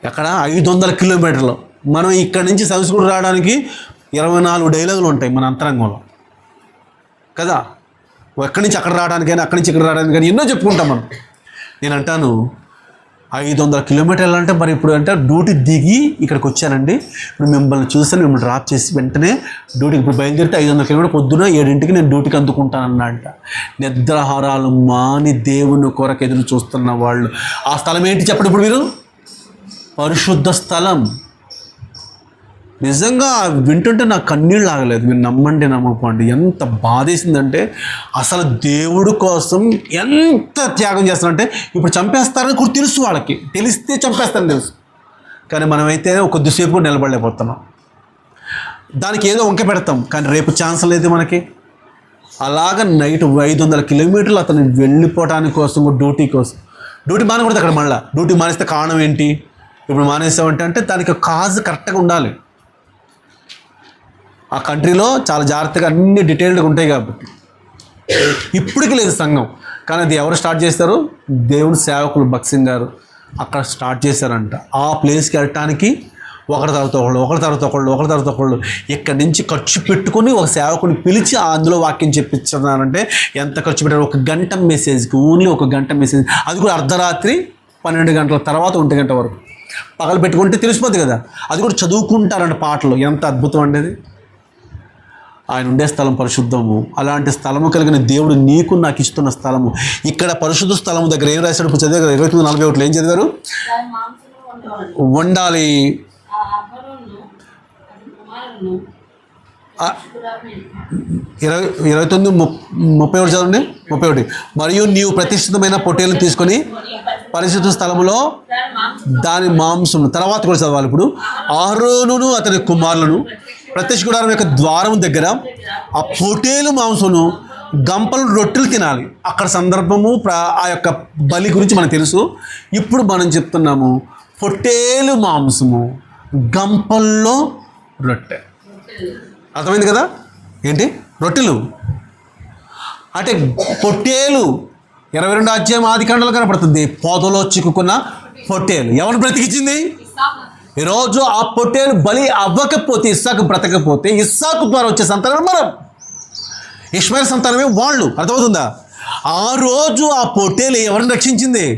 ఎక్కడ? 500 కిలోమీటర్లు. మనం ఇక్కడి నుంచి సంస్కృతి రావడానికి 24 డైలాగులు ఉంటాయి మన అంతరంగంలో కదా. ఎక్కడి నుంచి అక్కడ రావడానికైనా, అక్కడి నుంచి ఇక్కడ రావడానికైనా ఎన్నో చెప్పుకుంటాం మనం. నేను అంటాను 500 కిలోమీటర్లు అంటే మరి ఇప్పుడు అంటే డ్యూటీ దిగి ఇక్కడికి వచ్చానండి, ఇప్పుడు మిమ్మల్ని చూసాను, మిమ్మల్ని డ్రాప్ చేసి వెంటనే డ్యూటీకి ఇప్పుడు బయలుదేరితే 500 కిలోమీటర్ పొద్దున 7ంటికి నేను డ్యూటీకి అందుకుంటానన్నట. నిద్రాహారాలు మాని దేవుని కొరకు ఎదురు చూస్తున్న వాళ్ళు. ఆ స్థలం ఏంటి చెప్పండి ఇప్పుడు మీరు? పరిశుద్ధ స్థలం. నిజంగా వింటుంటే నాకు కన్నీళ్ళు ఆగలేదు. మీరు నమ్మండి నమ్మకండి, ఎంత బాధేసిందంటే అసలు దేవుడి కోసం ఎంత త్యాగం చేస్తారంటే, ఇప్పుడు చంపేస్తారని కూడా తెలుసు వాళ్ళకి, తెలిస్తే చంపేస్తారని తెలుసు, కానీ మనమైతే కొద్దిసేపు కూడా నిలబడలేకపోతున్నాం. దానికి ఏదో వంక పెడతాం, కానీ రేపు ఛాన్స్ లేదు మనకి. అలాగ నైట్ 500 కిలోమీటర్లు అతను వెళ్ళిపోవడానికి కోసం, డ్యూటీ కోసం. డ్యూటీ మానకూడదు అక్కడ. మళ్ళీ డ్యూటీ మానేస్తే కారణం ఏంటి? ఇప్పుడు మానేసామంటే దానికి కాజ్ కరెక్ట్గా ఉండాలి. ఆ కంట్రీలో చాలా జాగ్రత్తగా అన్ని డీటెయిల్డ్గా ఉంటాయి కాబట్టి. ఇప్పటికి లేదు సంఘం, కానీ అది ఎవరు స్టార్ట్ చేస్తారు? దేవుని సేవకులు భక్సింగ్ గారు అక్కడ స్టార్ట్ చేశారంట. ఆ ప్లేస్కి వెళ్ళటానికి ఒకరి తర్వాత ఒకళ్ళు ఇక్కడి నుంచి ఖర్చు పెట్టుకొని ఒక సేవకుని పిలిచి అందులో వాక్యం చెప్పించున్నారంటే ఎంత ఖర్చు పెట్టారు? 1 గంట మెసేజ్కి, ఓన్లీ 1 గంట మెసేజ్, అది కూడా అర్ధరాత్రి 12 గంటల తర్వాత 1 గంట వరకు పగలు పెట్టుకుంటే తెలిసిపోద్ది కదా. అది కూడా చదువుకుంటారంట పాటలు. ఎంత అద్భుతం అండి అది. ఆయన ఉండే స్థలం పరిశుద్ధము. అలాంటి స్థలము కలిగిన దేవుడు నీకు నాకు ఇస్తున్న స్థలము. ఇక్కడ పరిశుద్ధ స్థలము దగ్గర ఏం రాశాడు? ఇప్పుడు చదివే కదా 29:41 ఏం చదివారు? వండాలి. 29:31 చదవండి. 31. మరియు నీవు ప్రతిష్ఠితమైన పొట్టేలను తీసుకొని పరిశుద్ధ స్థలములో దాని మాంసము. తర్వాత కూడా చదవాలి. ఇప్పుడు అహరోనును అతని కుమారులను ప్రత్యక్ష గుడారం యొక్క ద్వారం దగ్గర ఆ పొట్టేలు మాంసమును, గంపలు, రొట్టెలు తినాలి. అక్కడ సందర్భము ఆ యొక్క బలి గురించి మనకు తెలుసు. ఇప్పుడు మనం చెప్తున్నాము పొట్టేలు మాంసము, గంపల్లో రొట్టె. అర్థమైంది కదా? ఏంటి రొట్టెలు అంటే పొట్టేలు. 22వ అధ్యాయం ఆదికాండంలో కనపడుతుంది. పొదలో చిక్కుకున్న పొట్టేలు ఎవరు బ్రతికించింది? ఈరోజు ఆ పొట్టేలు బలి అవ్వకపోతే, ఇస్సాకు బ్రతకపోతే, ఇస్సాకు ద్వారా వచ్చే సంతానం మనం, ఇష్మాయిల్ సంతానమే వాళ్ళు. అర్థమవుతుందా? ఆ రోజు ఆ పొట్టేలు ఎవరిని రక్షించింది?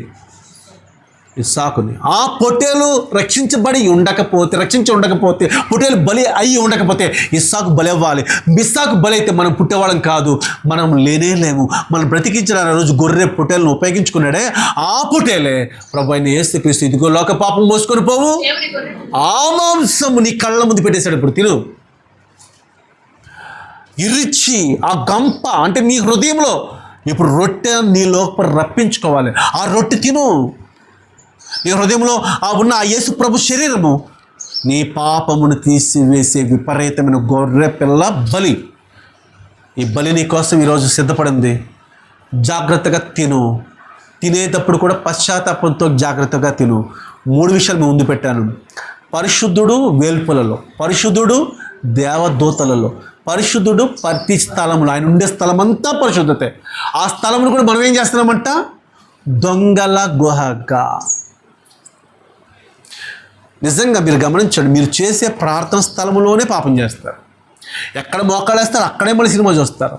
ఇస్సాకుని. ఆ పొట్టేలు రక్షించి ఉండకపోతే, పొట్టేలు బలి అయ్యి ఉండకపోతే ఇస్సాకు బలి అవ్వాలి. ఇస్సాకు బలి అయితే మనం పుట్టేవాళ్ళం కాదు, మనం లేనేలేము. మనం బ్రతికించడానికి రోజు గొర్రె పొట్టేలను ఉపయోగించుకున్నాడే, ఆ పొట్టేలే ప్రభు అయిన యేసుక్రీస్తు. ఇదిగో లోక పాపం మోసుకొని పోవు, ఆ మాంసము నీ కళ్ళ ముందు పెట్టేశాడు. ఇప్పుడు తిను. ఇరిచి ఆ గంప అంటే నీ హృదయంలో ఇప్పుడు రొట్టె నీ లోపల రప్పించుకోవాలి. ఆ రొట్టె తిను. నీ హృదయంలో ఉన్న ఆ యేసు ప్రభు శరీరము నీ పాపమును తీసివేసే విపరీతమైన గొర్రె పిల్ల బలి. ఈ బలి నీ కోసం ఈరోజు సిద్ధపడింది. జాగ్రత్తగా తిను. తినేటప్పుడు కూడా పశ్చాత్తాపంతో జాగ్రత్తగా తిను. 3 విషయాలు మేము ముందు పెట్టాను. పరిశుద్ధుడు వేల్పులలో, పరిశుద్ధుడు దేవదూతలలో, పరిశుద్ధుడు ప్రతి స్థలంలో. ఆయన ఉండే స్థలం అంతా పరిశుద్ధతే. ఆ స్థలమును కూడా మనం ఏం చేస్తున్నామంట? దొంగల గుహగా. నిజంగా మీరు గమనించండి, మీరు చేసే ప్రార్థన స్థలంలోనే పాపం చేస్తారు. ఎక్కడ మోకాలేస్తారు అక్కడే మళ్ళీ సినిమా చూస్తారు.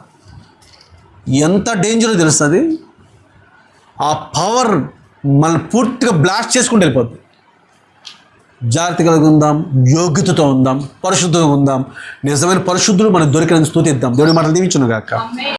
ఎంత డేంజరో తెలుస్తుంది. ఆ పవర్ మనం పూర్తిగా బ్లాస్ట్ చేసుకుంటూ వెళ్ళిపోద్ది. జాగ్రత్త కలిగి ఉందాం, యోగ్యతతో ఉందాం, పరిశుద్ధంగా ఉందాం. నిజమైన పరిశుద్ధులు మనకు దొరికిన స్తుతిద్దాం. దేవుడి మాటలు దీవించును గాక.